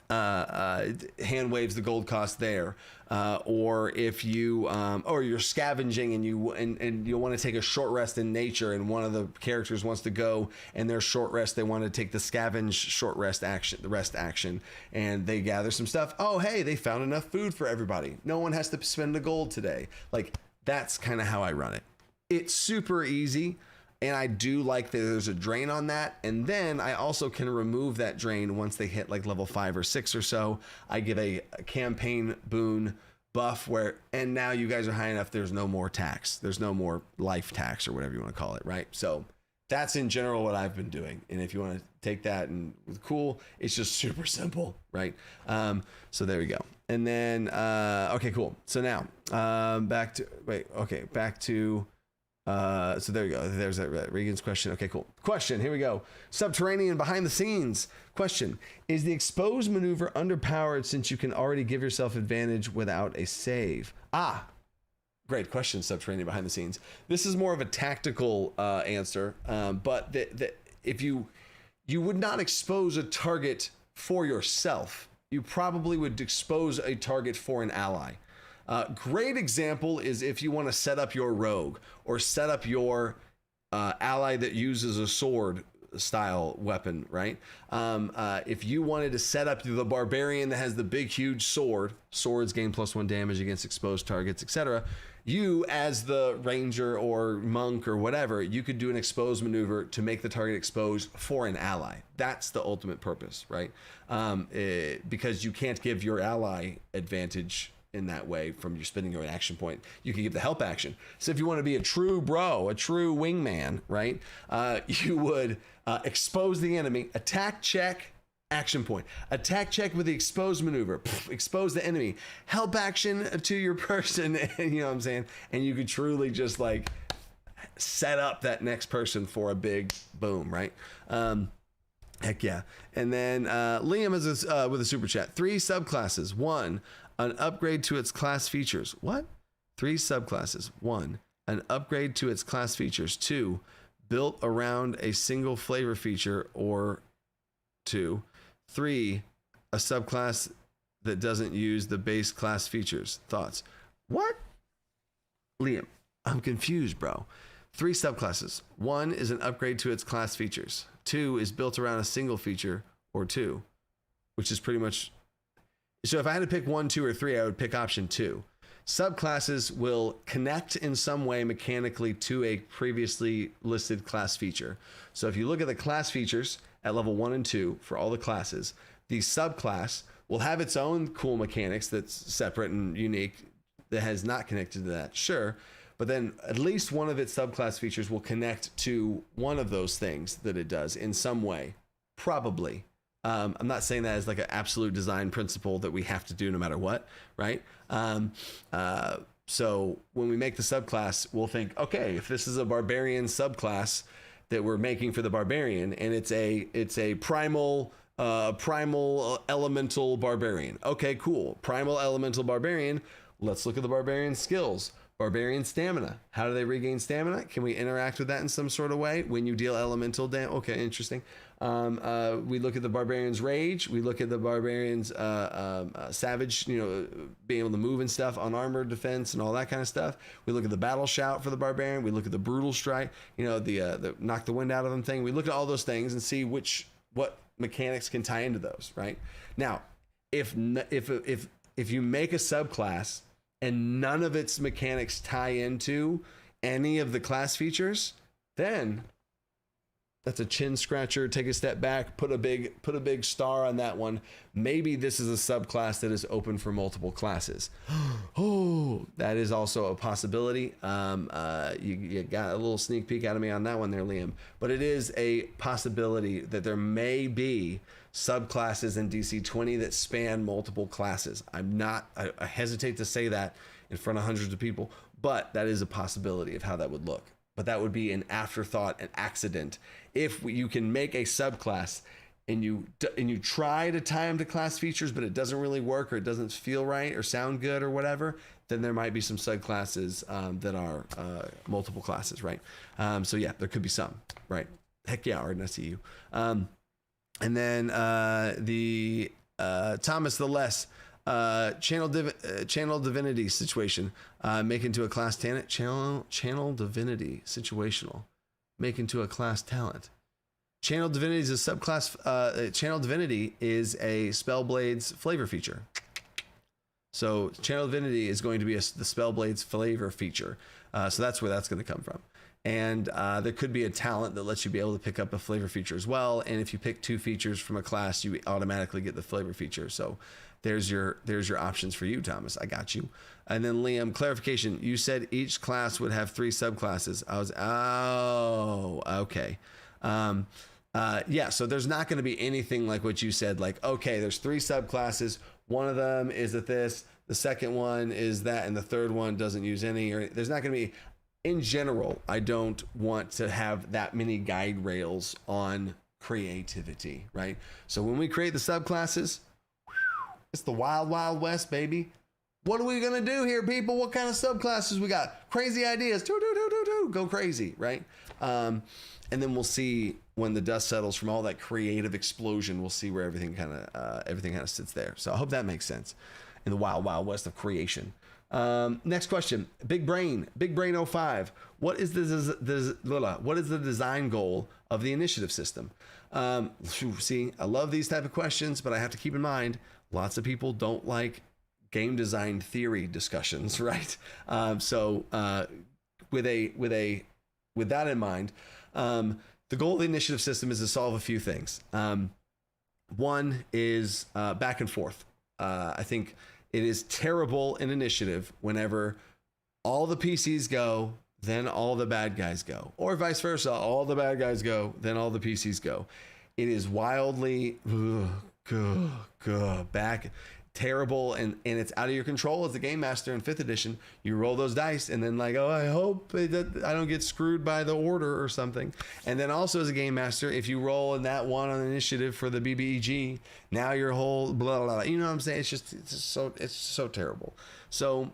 Hand waves the gold cost there, or if you or you're scavenging and you want to take a short rest in nature and one of the characters wants to go and their short rest, they want to take the scavenge short rest action, the rest action, and they gather some stuff. Oh hey, they found enough food for everybody, no one has to spend the gold today. Like that's kind of how I run it. It's super easy. And I do like that there's a drain on that. And then I also can remove that drain once they hit like level 5 or 6 or so. I give a campaign boon buff and now you guys are high enough. There's no more tax. There's no more life tax or whatever you want to call it. Right. So that's in general what I've been doing. And if you want to take that and cool, it's just super simple. Right. So there we go. And then, okay, cool. So now, back to, so there you go. There's that Regan's question. Okay, cool. Question. Here we go. Subterranean behind the scenes question. Is the expose maneuver underpowered since you can already give yourself advantage without a save? Great question. Subterranean behind the scenes. This is more of a tactical answer. But if you would not expose a target for yourself, you probably would expose a target for an ally. Great example is if you want to set up your rogue or set up your ally that uses a sword style weapon, right? If you wanted to set up the barbarian that has the big huge swords gain +1 damage against exposed targets, etc. You as the ranger or monk or whatever, you could do an expose maneuver to make the target exposed for an ally. That's the ultimate purpose, right? Because you can't give your ally advantage in that way from your spending your action point. You can give the help action. So if you want to be a true bro, a true wingman, right? You would expose the enemy, attack check, action point. Attack check with the expose maneuver, expose the enemy, help action to your person, and you know what I'm saying? And you could truly just like set up that next person for a big boom, right? Heck yeah. And then Liam is with a super chat. 3 subclasses. 1, an upgrade to its class features. What? 3 subclasses. 1, an upgrade to its class features. 2, built around a single flavor feature or 2. 3, a subclass that doesn't use the base class features. Thoughts? What? Liam, I'm confused, bro. 3 subclasses. 1 is an upgrade to its class features. 2 is built around a single feature or 2, which is pretty much. So if I had to pick 1, 2, or 3, I would pick option 2. Subclasses will connect in some way mechanically to a previously listed class feature. So if you look at the class features at level 1 and 2 for all the classes, the subclass will have its own cool mechanics that's separate and unique that has not connected to that, sure. But then at least one of its subclass features will connect to one of those things that it does in some way, probably. I'm not saying that as like an absolute design principle that we have to do no matter what, right? So when we make the subclass, we'll think, okay, if this is a barbarian subclass that we're making for the barbarian, and it's a primal elemental barbarian. Okay, cool. Primal elemental barbarian. Let's look at the barbarian skills. Barbarian stamina. How do they regain stamina? Can we interact with that in some sort of way when you deal elemental damage? Okay, interesting. We look at the barbarian's rage. We look at the barbarian's savage, being able to move and stuff, unarmored defense and all that kind of stuff. We look at the battle shout for the barbarian. We look at the brutal strike, the knock the wind out of them thing. We look at all those things and see what mechanics can tie into those, right? Now, if you make a subclass and none of its mechanics tie into any of the class features, then that's a chin scratcher. Take a step back, put a big star on that one. Maybe this is a subclass that is open for multiple classes. Oh, that is also a possibility. You got a little sneak peek out of me on that one there, Liam. But it is a possibility that there may be subclasses in DC20 that span multiple classes. I hesitate to say that in front of hundreds of people, but that is a possibility of how that would look. But that would be an afterthought, an accident. If you can make a subclass and you try to tie them to class features, but it doesn't really work or it doesn't feel right or sound good or whatever, then there might be some subclasses that are multiple classes, right? So yeah, there could be some, right? Heck yeah, Arden, I see you. And then the Thomas the Less channel divinity situation, make into a class talent. Channel divinity situational, make into a class talent. Channel divinity is a subclass. Channel divinity is a Spellblades flavor feature. So channel divinity is going to be the Spellblades flavor feature. So that's where that's going to come from. And there could be a talent that lets you be able to pick up a flavor feature as well. And if you pick 2 features from a class, you automatically get the flavor feature. So there's your options for you, Thomas. I got you. And then Liam, clarification. You said each class would have 3 subclasses. Okay. Yeah, so there's not going to be anything like what you said, like, okay, there's 3 subclasses. One of them is this, the second one is that, and the third one doesn't use any, or there's not going to be. In general, I don't want to have that many guide rails on creativity, right? So when we create the subclasses, it's the wild, wild west, baby. What are we going to do here, people? What kind of subclasses we got? Crazy ideas. Go crazy, right? And then we'll see when the dust settles from all that creative explosion, we'll see where everything kind of sits there. So I hope that makes sense in the wild, wild west of creation. Next question, Big Brain 05. What is the design goal of the initiative system? See, I love these type of questions, but I have to keep in mind, lots of people don't like game design theory discussions, right? So with that in mind, the goal of the initiative system is to solve a few things. One is back and forth. I think it is terrible in initiative whenever all the PCs go, then all the bad guys go, or vice versa. All the bad guys go, then all the PCs go. It is wildly back terrible, and it's out of your control as the game master in 5th edition. You roll those dice and then like, oh, I hope that I don't get screwed by the order or something. And then also as a game master, if you roll in that one on initiative for the BBEG, now your whole blah, blah, blah. You know what I'm saying? It's so terrible. So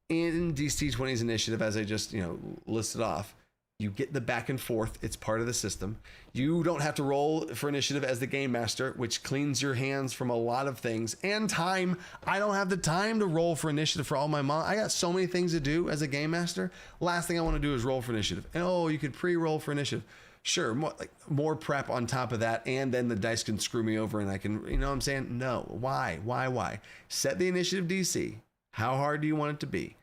in DC20's initiative, as I just, listed off, you get the back and forth. It's part of the system. You don't have to roll for initiative as the game master, which cleans your hands from a lot of things and time. I don't have the time to roll for initiative for all my I got so many things to do as a game master. Last thing I want to do is roll for initiative. And you could pre-roll for initiative. Sure, more prep on top of that, and then the dice can screw me over and I can, you know what I'm saying? No. Why? Set the initiative DC. How hard do you want it to be?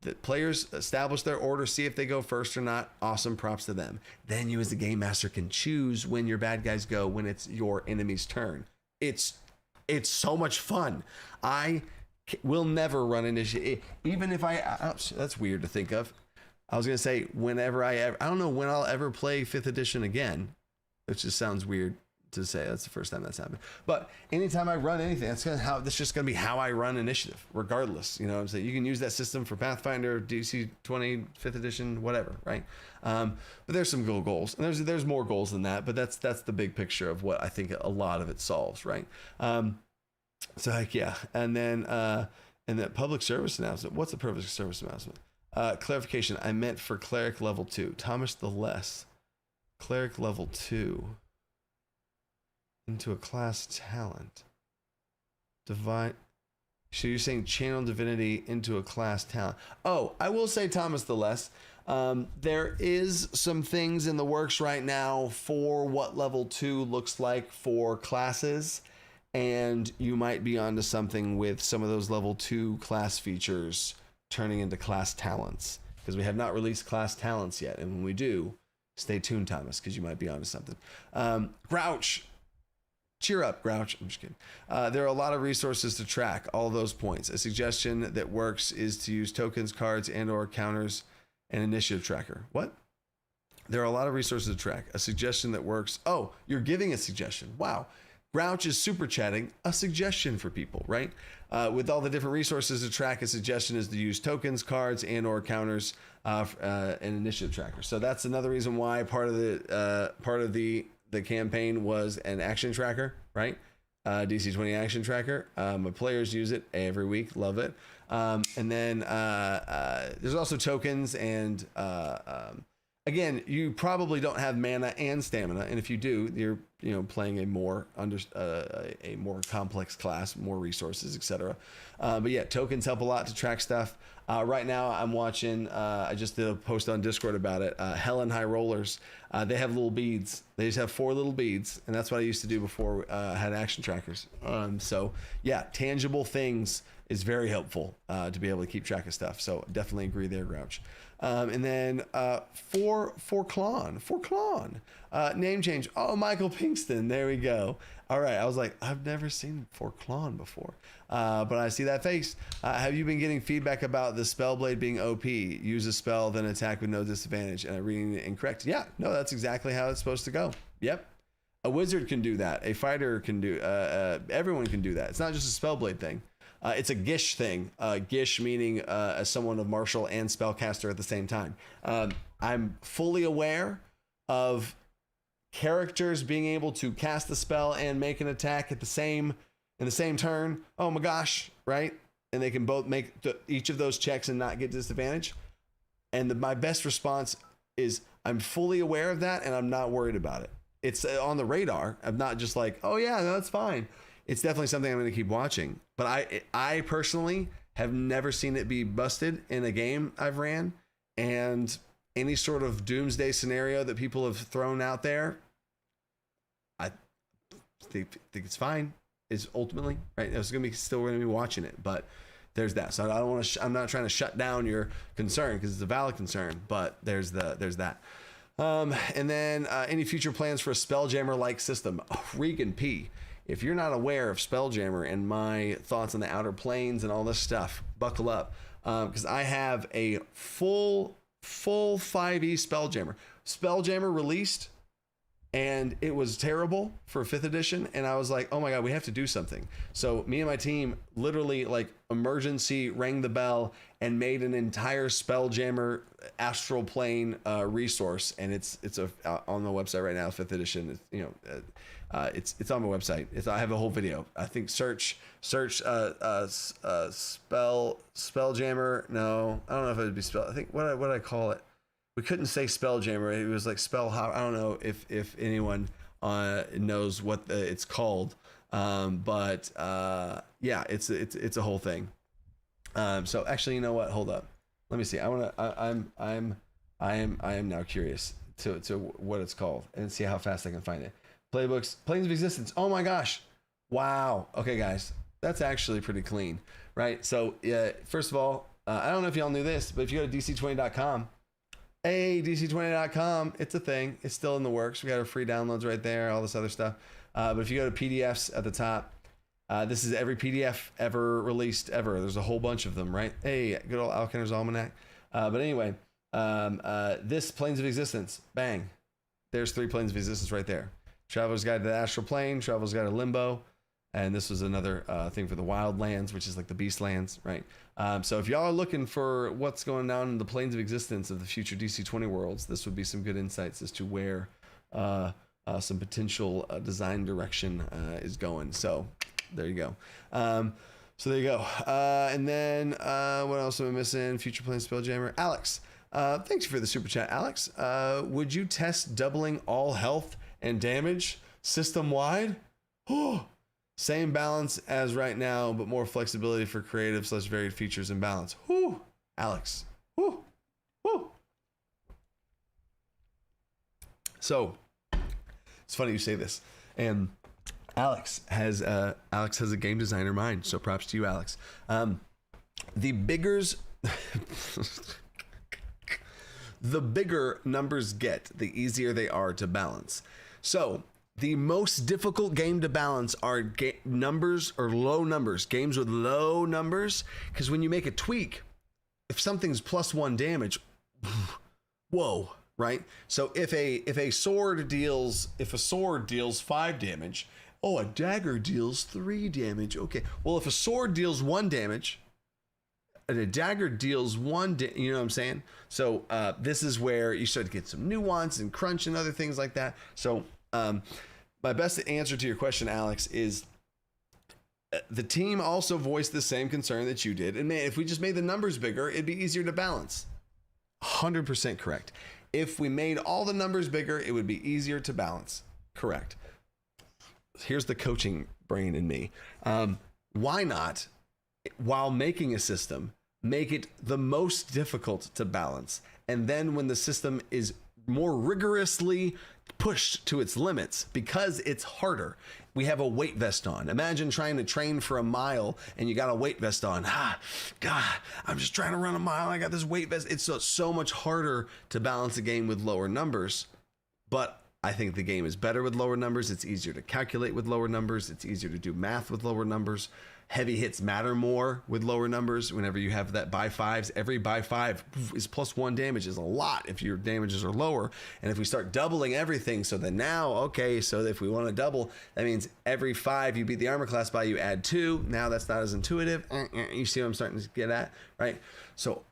The players establish their order, see if they go first or not. Awesome, props to them. Then you as the game master can choose when your bad guys go when it's your enemy's turn. It's so much fun. I will never run initiative, even if that's weird to think of. I was gonna say whenever I don't know when I'll ever play 5th edition again, which just sounds weird to say. That's the first time that's happened. But anytime I run anything, that's just gonna be how I run initiative, regardless. You know what I'm saying? You can use that system for Pathfinder, DC20 5th edition, whatever, right? But there's some goals, and there's more goals than that. But that's the big picture of what I think a lot of it solves, right? So heck yeah, and then that public service announcement. What's a public service announcement? Clarification. I meant for cleric level 2. Thomas the Less. Cleric level 2. Into a class talent. Divine. So you're saying channel divinity into a class talent. Oh, I will say Thomas the Less. There is some things in the works right now for what level 2 looks like for classes. And you might be onto something with some of those level 2 class features turning into class talents, because we have not released class talents yet. And when we do, stay tuned, Thomas, because you might be onto something. Grouch. Cheer up, Grouch. I'm just kidding. There are a lot of resources to track all those points. A suggestion that works is to use tokens, cards, and or counters and initiative tracker. What? There are a lot of resources to track. A suggestion that works. Oh, you're giving a suggestion. Wow. Grouch is super chatting a suggestion for people, right? With all the different resources to track, a suggestion is to use tokens, cards, and or counters, and initiative tracker. So that's another reason why part of the campaign was an action tracker, right? DC20 action tracker. My players use it every week, love it. And then there's also tokens, and again, you probably don't have mana and stamina, and if you do, you're playing a more complex class, more resources, etc. But yeah, tokens help a lot to track stuff. Right now, I'm watching. I just did a post on Discord about it. Hell and High Rollers. They have little beads. They just have 4 little beads, and that's what I used to do before I had action trackers. So yeah, tangible things is very helpful to be able to keep track of stuff. So definitely agree there, Grouch. And then for Clon, name change. Oh, Michael Pinkston. There we go. All right. I was like, I've never seen For Clon before, but I see that face. Have you been getting feedback about the Spellblade being OP? Use a spell, then attack with no disadvantage, and I'm reading it incorrect. Yeah, no, that's exactly how it's supposed to go. Yep. A wizard can do that. A fighter can do. Everyone can do that. It's not just a Spellblade thing. It's a Gish thing. Gish meaning someone of martial and spellcaster at the same time. I'm fully aware of characters being able to cast a spell and make an attack in the same turn. Oh my gosh, right? And they can both make each of those checks and not get disadvantage. And my best response is I'm fully aware of that and I'm not worried about it. It's on the radar. I'm not just like, oh yeah, no, that's fine. It's definitely something I'm going to keep watching. But I personally have never seen it be busted in a game I've ran. And any sort of doomsday scenario that people have thrown out there, I think it's fine. It's ultimately right. It's still going to be watching it, but there's that. So I don't want to. I'm not trying to shut down your concern because it's a valid concern. But there's that. And then any future plans for a Spelljammer like system? Oh, Regan P. If you're not aware of Spelljammer and my thoughts on the Outer Planes and all this stuff, buckle up, because I have a full 5e Spelljammer. Spelljammer released, and it was terrible for 5th edition, and I was like, oh my god, we have to do something. So me and my team literally like emergency rang the bell and made an entire Spelljammer astral plane resource, and it's on the website right now, 5th edition. It's on my website. I have a whole video. I think search Spelljammer. No, I don't know if it would be spell. I think what I call it. We couldn't say Spelljammer. It was like spell. I don't know if anyone knows what it's called. But yeah, it's a whole thing. So actually, you know what? Hold up. Let me see. I am now curious to what it's called and see how fast I can find it. Playbooks, Planes of Existence. Oh my gosh. Wow. Okay, guys, that's actually pretty clean. right? So first of all, I don't know if y'all knew this, but if you go to DC20.com, hey, DC20.com, it's a thing. It's still in the works. We got our free downloads right there, all this other stuff. But if you go to PDFs at the top, this is every PDF ever released ever. There's a whole bunch of them, right? Hey, good old Alkenner's Almanac. But anyway, this Planes of Existence, bang. There's 3 Planes of Existence right there. Traveler's Guide to the Astral Plane, Traveler's Guide to Limbo, and this was another thing for the Wildlands, which is like the Beastlands, right? So if y'all are looking for what's going down in the Planes of Existence of the future DC20 worlds, this would be some good insights as to where some potential design direction is going. So there you go. So there you go. And then what else am I missing? Future Plane Spelljammer. Alex, thanks for the super chat, Alex. Would you test doubling all health and damage system wide? Oh. Same balance as right now, but more flexibility for creative / varied features and balance. Whoo, Alex. Whoo, whoo. So, it's funny you say this, and Alex has a game designer mind. So props to you, Alex. The bigger numbers get, the easier they are to balance. So the most difficult game to balance are numbers or low numbers, games with low numbers. Because when you make a tweak, if something's +1 damage, whoa, right? So if a sword deals 5 damage, oh, a dagger deals 3 damage. Okay, well, if a sword deals 1 damage and a dagger deals 1, you know what I'm saying? So this is where you start to get some nuance and crunch and other things like that. So my best answer to your question, Alex, is the team also voiced the same concern that you did. And man, if we just made the numbers bigger, it'd be easier to balance. 100% correct. If we made all the numbers bigger, it would be easier to balance. Correct. Here's the coaching brain in me. Why not, while making a system, make it the most difficult to balance? And then when the system is more rigorously pushed to its limits because it's harder, we have a weight vest on. Imagine trying to train for a mile and you got a weight vest on. God, I'm just trying to run a mile. I got this weight vest. It's so much harder to balance a game with lower numbers. But I think the game is better with lower numbers. It's easier to calculate with lower numbers. It's easier to do math with lower numbers. Heavy hits matter more with lower numbers. Whenever you have that by 5s, every by 5 is +1 damage is a lot if your damages are lower. And if we start doubling everything, so then now, okay, so if we want to double, that means every 5 you beat the armor class by, you add 2. Now that's not as intuitive. You see what I'm starting to get at, right? So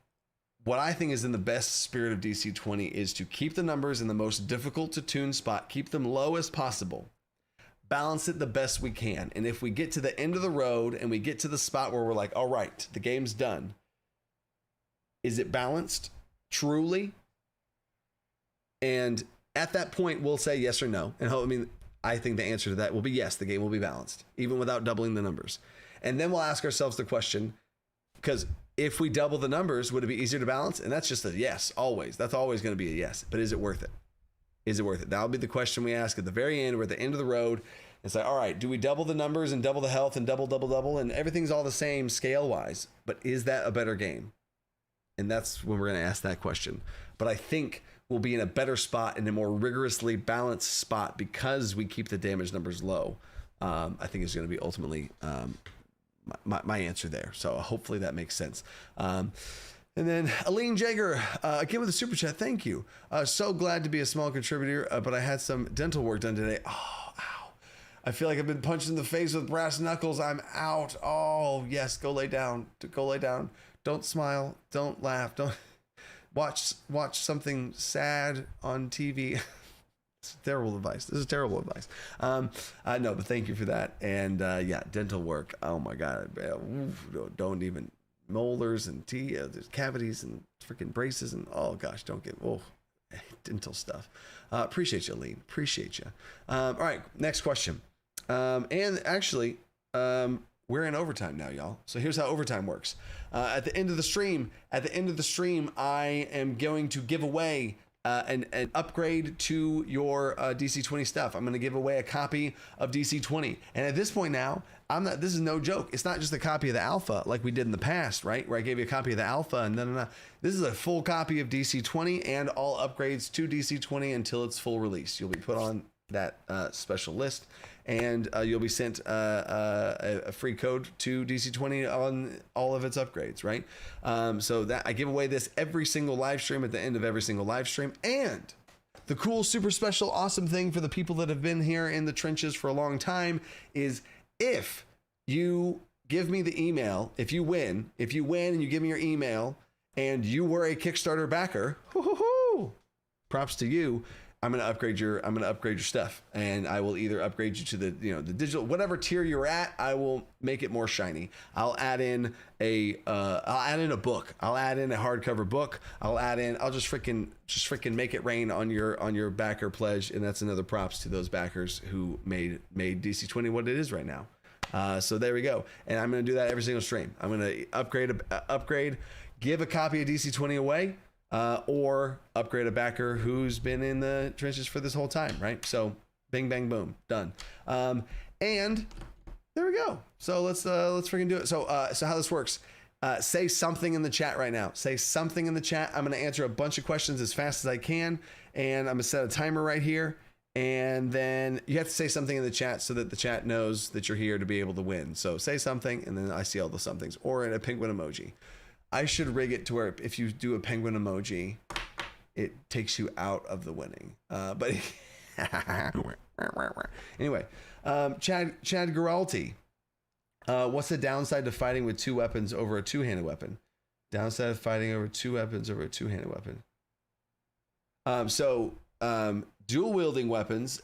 what I think is in the best spirit of DC20 is to keep the numbers in the most difficult to tune spot, keep them low as possible, balance it the best we can. And if we get to the end of the road and we get to the spot where we're like, all right, the game's done, is it balanced truly? And at that point, we'll say yes or no. And I think the answer to that will be yes, the game will be balanced, even without doubling the numbers. And then we'll ask ourselves the question, because if we double the numbers, would it be easier to balance? And that's just a yes, always. That's always going to be a yes. But is it worth it? Is it worth it? That'll be the question we ask at the very end. We're at the end of the road. It's like, all right, do we double the numbers and double the health and double, and everything's all the same scale-wise, but is that a better game? And that's when we're going to ask that question. But I think we'll be in a better spot, in a more rigorously balanced spot, because we keep the damage numbers low. I think is going to be ultimately my answer there. So hopefully that makes sense. And then Aline Jager, again with a super chat. Thank you. So glad to be a small contributor, but I had some dental work done today. Oh, ow. I feel like I've been punched in the face with brass knuckles. I'm out. Oh, yes. Go lay down. Go lay down. Don't smile. Don't laugh. Don't watch something sad on TV. It's terrible advice. This is terrible advice. I know, but thank you for that. And yeah, dental work. Oh my God. Don't even. Molars and there's cavities and freaking braces and oh gosh, don't get dental stuff. Appreciate you, Aline. Appreciate you. All right, next question. And actually, we're in overtime now, y'all. So here's how overtime works. At the end of the stream, I am going to give away an upgrade to your DC20 stuff. I'm going to give away a copy of DC20. And at this point now, this is no joke. It's not just a copy of the alpha like we did in the past, right? Where I gave you a copy of the alpha and no. This is a full copy of DC20 and all upgrades to DC20 until its full release. You'll be put on that special list, and you'll be sent a free code to DC20 on all of its upgrades, right? So that I give away this every single live stream at the end of every single live stream. And the cool, super special, awesome thing for the people that have been here in the trenches for a long time is if you give me the email, if you win and you give me your email and you were a Kickstarter backer, props to you. I'm going to upgrade your stuff, and I will either upgrade you to the digital, whatever tier you're at. I will make it more shiny. I'll add in a book. I'll add in a hardcover book. I'll just freaking make it rain on your backer pledge. And that's another props to those backers who made DC20 what it is right now. So there we go. And I'm going to do that every single stream. I'm going to upgrade, give a copy of DC20 away. Or upgrade a backer who's been in the trenches for this whole time, right? So bing, bang, boom, done. And there we go. So let's freaking do it. So how this works, say something in the chat right now. Say something in the chat. I'm going to answer a bunch of questions as fast as I can. And I'm going to set a timer right here. And then you have to say something in the chat so that the chat knows that you're here to be able to win. So say something, and then I see all the somethings, or in a penguin emoji. I should rig it to where if you do a penguin emoji, it takes you out of the winning. But anyway, Chad Geralti, what's the downside to fighting with two weapons over a two-handed weapon? Downside of fighting over two weapons over a two-handed weapon. Dual wielding weapons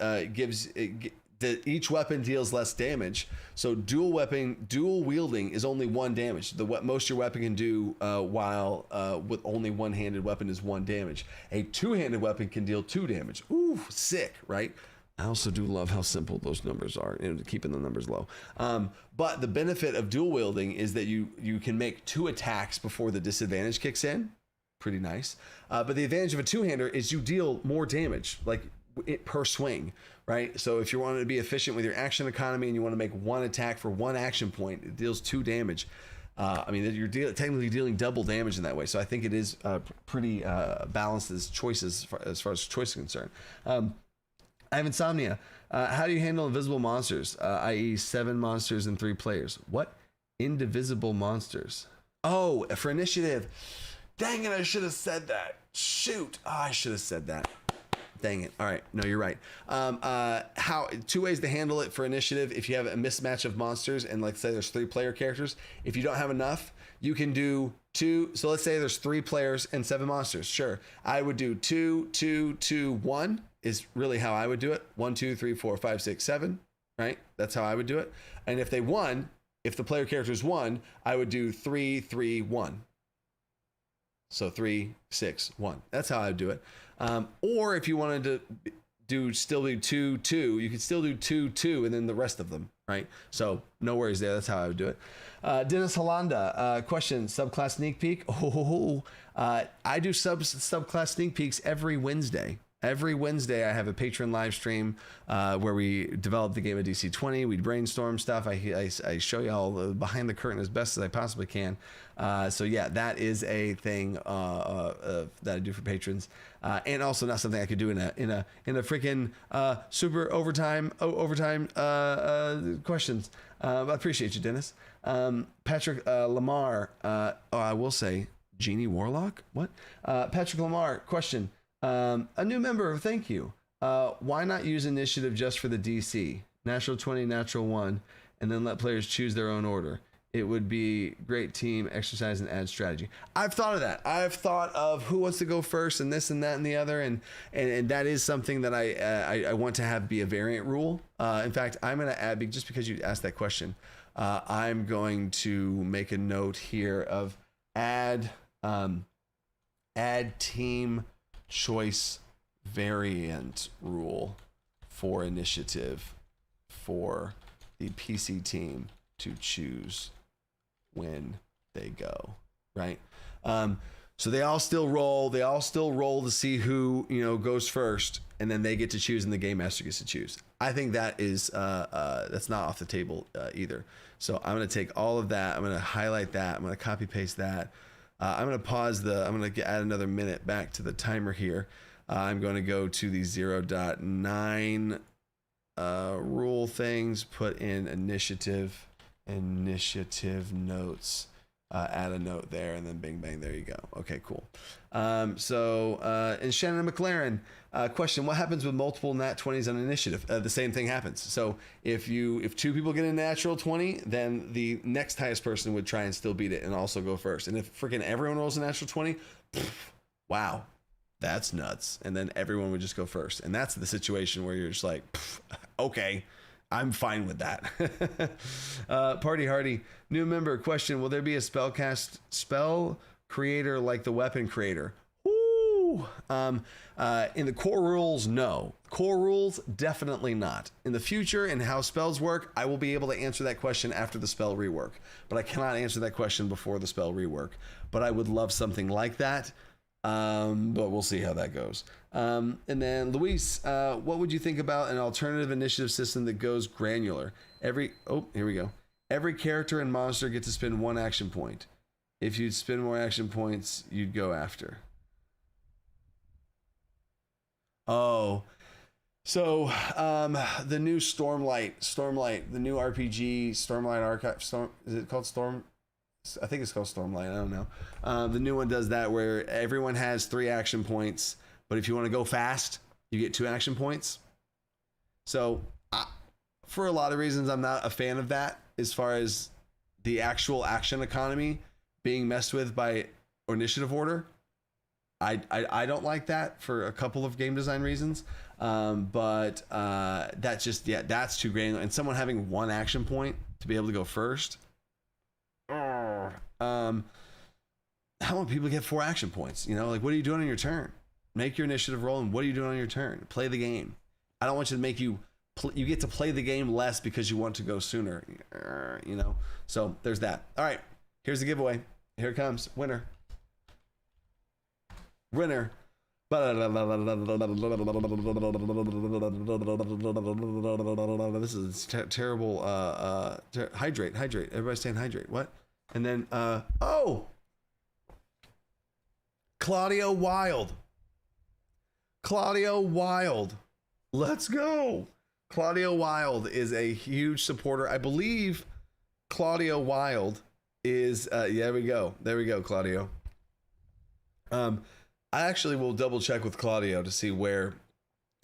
each weapon deals less damage. So dual wielding is only one damage. What most your weapon can do while with only one-handed weapon is one damage. A two-handed weapon can deal 2 damage. Ooh, sick, right? I also do love how simple those numbers are and keeping the numbers low. But the benefit of dual wielding is that you can make 2 attacks before the disadvantage kicks in. Pretty nice. But the advantage of a two-hander is you deal more damage, like per swing, right? So if you want to be efficient with your action economy and you want to make 1 attack for 1 action point, it deals 2 damage. You're technically dealing double damage in that way. So I think it is pretty balanced as choices as far as choice is concerned. I have insomnia. How do you handle invisible monsters, i.e. 7 monsters and 3 players? What? Indivisible monsters. Oh, for initiative. Dang it, I should have said that. Shoot. Oh, I should have said that. Dang it. All right. No, you're right. 2 ways to handle it for initiative. If you have a mismatch of monsters and like say there's 3 player characters, if you don't have enough, you can do 2. So let's say there's 3 players and 7 monsters. Sure. I would do 2, 2, 2, 1 is really how I would do it. 1, 2, 3, 4, 5, 6, 7. Right. That's how I would do it. And if the player characters won, I would do 3, 3, 1. So 3, 6, 1. That's how I would do it. Or if you wanted to still do 2, 2, you could still do 2, 2, and then the rest of them, right? So no worries there. That's how I would do it. Dennis Holanda, question: subclass sneak peek. I do subclass sneak peeks every Wednesday. Every Wednesday, I have a patron live stream where we develop the game of DC20. We brainstorm stuff. I show you all behind the curtain as best as I possibly can. So yeah, that is a thing that I do for patrons, and also not something I could do in a freaking super overtime questions. I appreciate you, Dennis. Patrick Lamar. I will say Genie Warlock. What? Patrick Lamar. Question. A new member, thank you. Why not use initiative just for the DC? Natural 20, natural 1, and then let players choose their own order. It would be great team exercise and add strategy. I've thought of that. I've thought of who wants to go first and this and that and the other, and that is something that I want to have be a variant rule. In fact, I'm going to add, just because you asked that question, I'm going to make a note here of add team choice variant rule for initiative for the PC team to choose when they go, right? So they all still roll. They all still roll to see who, goes first, and then they get to choose, and the game master gets to choose. I think that is that's not off the table either. So I'm going to take all of that. I'm going to highlight that. I'm going to copy paste that. I'm going to pause I'm going to add another minute back to the timer here. I'm going to go to the 0.9 rule things, put in initiative notes, add a note there, and then bing, bang, there you go. Okay, cool. And Shannon McLaren, question, what happens with multiple nat 20s on initiative? The same thing happens. So if two people get a natural 20, then the next highest person would try and still beat it and also go first. And if freaking everyone rolls a natural 20, wow, that's nuts. And then everyone would just go first. And that's the situation where you're just like, okay, I'm fine with that. Party Hardy, new member, question, will there be a spell creator like the weapon creator? Ooh. In the core rules, no. Core rules, definitely not. In the future and how spells work, I will be able to answer that question after the spell rework. But I cannot answer that question before the spell rework. But I would love something like that. But we'll see how that goes. And then Luis, what would you think about an alternative initiative system that goes granular? Here we go. Every character and monster get to spend 1 action point. If you'd spend more action points, you'd go after. Oh, so the new Stormlight, the new RPG, Stormlight Archive. Is it called Storm? I think it's called Stormlight. I don't know. The new one does that where everyone has 3 action points, but if you want to go fast, you get 2 action points. So for a lot of reasons, I'm not a fan of that as far as the actual action economy being messed with by initiative order. I don't like that for a couple of game design reasons. But that's just, that's too granular. And someone having 1 action point to be able to go first. How many people get 4 action points? Like, what are you doing on your turn? Make your initiative roll, and what are you doing on your turn? Play the game. I don't want you to make you get to play the game less because you want to go sooner. So there's that. All right, here's the giveaway. Here it comes. Winner. This is terrible. Hydrate. Everybody's saying hydrate. What? And then, Claudio Wild. Let's go. Claudio Wild is a huge supporter. I believe Claudio Wild is, there we go, Claudio. I actually will double check with Claudio to see where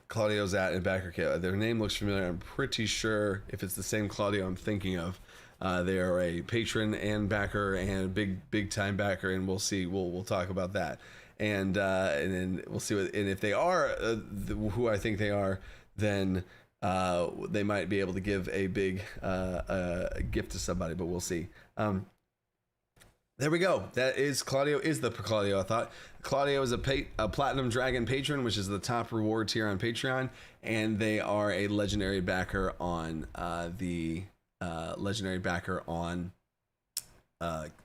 Claudio's at in backer kit. Their name looks familiar. I'm pretty sure if it's the same Claudio I'm thinking of. They are a patron and backer and big time backer, and we'll see. We'll talk about that, and then we'll see and if they are who I think they are, then they might be able to give a big gift to somebody, but we'll see. There we go. That is Claudio. Is the Claudio? I thought Claudio is a Platinum Dragon patron, which is the top reward tier on Patreon, and they are a legendary backer on the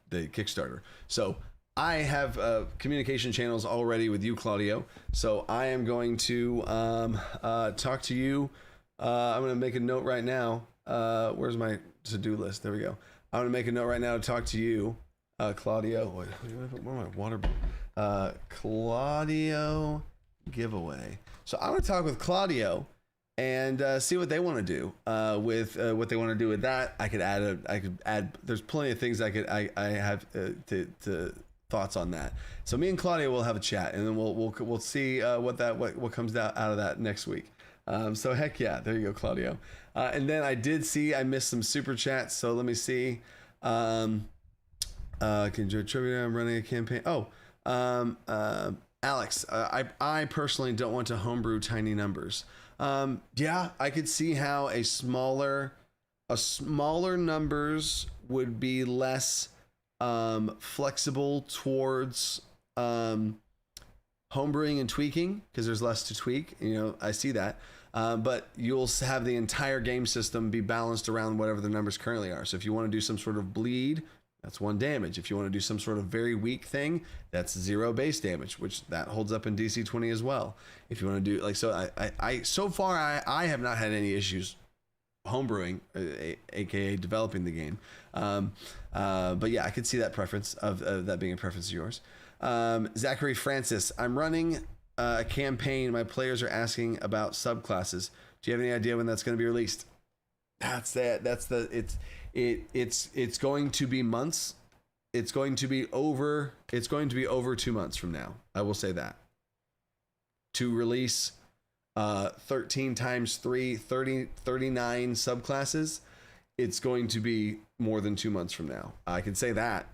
Kickstarter. So I have communication channels already with you, Claudio. So I am going to talk to you. I'm going to make a note right now. Where's my to-do list? There we go. I'm going to make a note right now to talk to you, Claudio. Where my water? Claudio giveaway. So I'm going to talk with Claudio and see what they want to do with what they want to do with that. I could add. There's plenty of things I have to thoughts on that. So me and Claudio will have a chat, and then we'll see what comes out of that next week. So heck yeah, there you go, Claudio. And then I missed some super chats. So let me see. Can you attribute? I'm running a campaign. Alex, I personally don't want to homebrew tiny numbers. Yeah, I could see how a smaller numbers would be less flexible towards homebrewing and tweaking, because there's less to tweak. I see that. But you'll have the entire game system be balanced around whatever the numbers currently are. So if you want to do some sort of bleed, That's 1 damage. If you want to do some sort of very weak thing, that's 0 base damage, which that holds up in DC20 as well. If you want to do like, so I so far I have not had any issues homebrewing, aka developing the game. But yeah, I could see that preference of that being a preference of yours. Zachary Francis, I'm running a campaign. My players are asking about subclasses. Do you have any idea when that's going to be released? It's going to be months. It's going to be over 2 months from now. I will say that. To release 13 times 3, 39 subclasses, it's going to be more than 2 months from now. I can say that,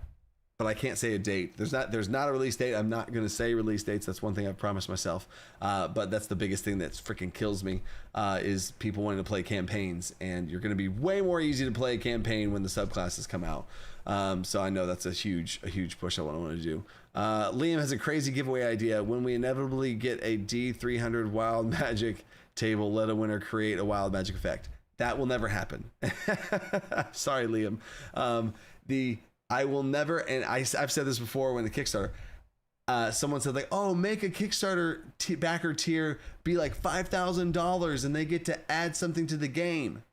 but I can't say a date. There's not a release date. I'm not going to say release dates. That's one thing I've promised myself. But that's the biggest thing that freaking kills me, is people wanting to play campaigns, and you're going to be way more easy to play a campaign when the subclasses come out. So I know that's a huge push I want to do. Liam has a crazy giveaway idea. When we inevitably get a D300 wild magic table, let a winner create a wild magic effect. That will never happen. Sorry, Liam. I will never, and I've said this before when the Kickstarter, someone said like, oh, make a Kickstarter backer tier be like $5,000 and they get to add something to the game.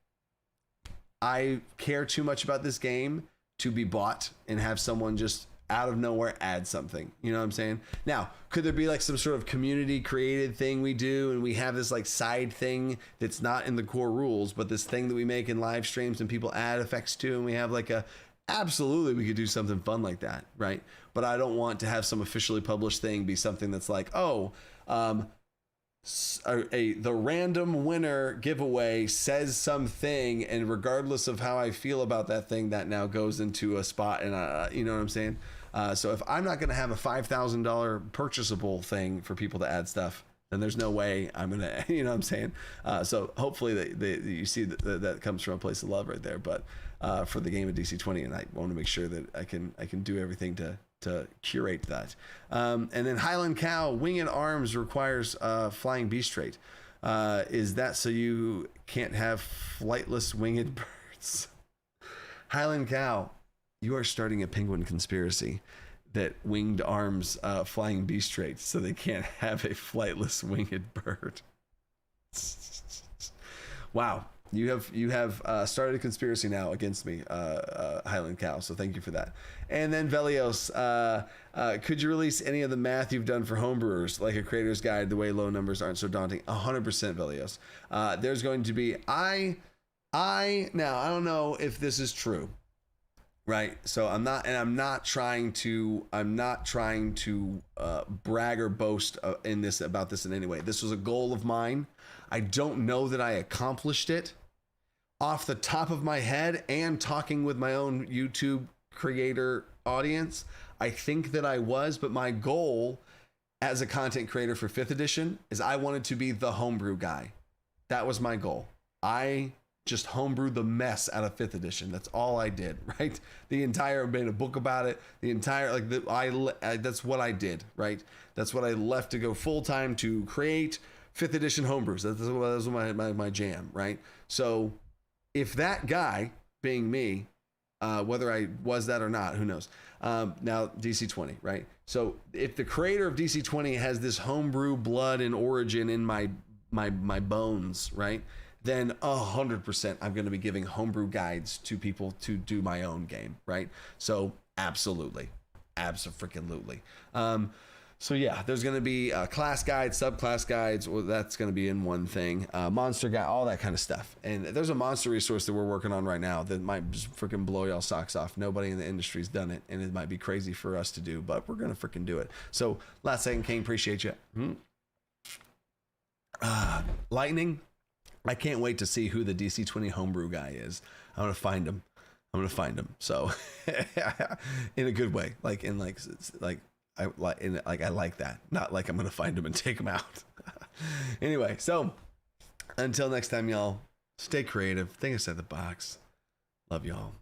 I care too much about this game to be bought and have someone just out of nowhere add something. You know what I'm saying? Now, could there be like some sort of community created thing we do, and we have this like side thing that's not in the core rules, but this thing that we make in live streams and people add effects to, and we have like absolutely, we could do something fun like that, right? But I don't want to have some officially published thing be something that's like, oh, the random winner giveaway says something, and regardless of how I feel about that thing, that now goes into a spot, and you know what I'm saying? So if I'm not going to have a $5,000 purchasable thing for people to add stuff, then there's no way I'm going to, you know what I'm saying? So hopefully you see that comes from a place of love right there. But for the game of DC20, and I want to make sure that I can do everything to curate that. And then Highland Cow, winged arms requires flying beast trait. Is that so you can't have flightless winged birds? Highland Cow, you are starting a penguin conspiracy that winged arms flying beast traits so they can't have a flightless winged bird. Wow. You have started a conspiracy now against me, Highland Cow. So thank you for that. And then Velios, could you release any of the math you've done for homebrewers, like a creator's guide, the way low numbers aren't so daunting? 100% Velios. There's going to be, now I don't know if this is true, right? So I'm not trying to brag or boast about this in any way. This was a goal of mine. I don't know that I accomplished it off the top of my head, and talking with my own YouTube creator audience. I think that I was, but my goal as a content creator for 5th edition is I wanted to be the homebrew guy. That was my goal. I just homebrewed the mess out of 5th edition. That's all I did, right? Made a book about it. That's what I did, right? That's what I left to go full time to create 5th edition homebrews. That was my jam, right? So if that guy, being me, whether I was that or not, who knows? Now DC20, right? So if the creator of DC20 has this homebrew blood and origin in my bones, right? Then 100% I'm going to be giving homebrew guides to people to do my own game, right? So absolutely. So yeah, there's going to be class guides, subclass guides. Well, that's going to be in one thing. Monster guide, all that kind of stuff. And there's a monster resource that we're working on right now that might just freaking blow y'all socks off. Nobody in the industry's done it, and it might be crazy for us to do, but we're going to freaking do it. So last second, King, appreciate you. Lightning, I can't wait to see who the DC20 homebrew guy is. I'm going to find him. So in a good way, I like that. Not like I'm going to find him and take him out. Anyway, so until next time, y'all, stay creative. Think outside the box. Love y'all.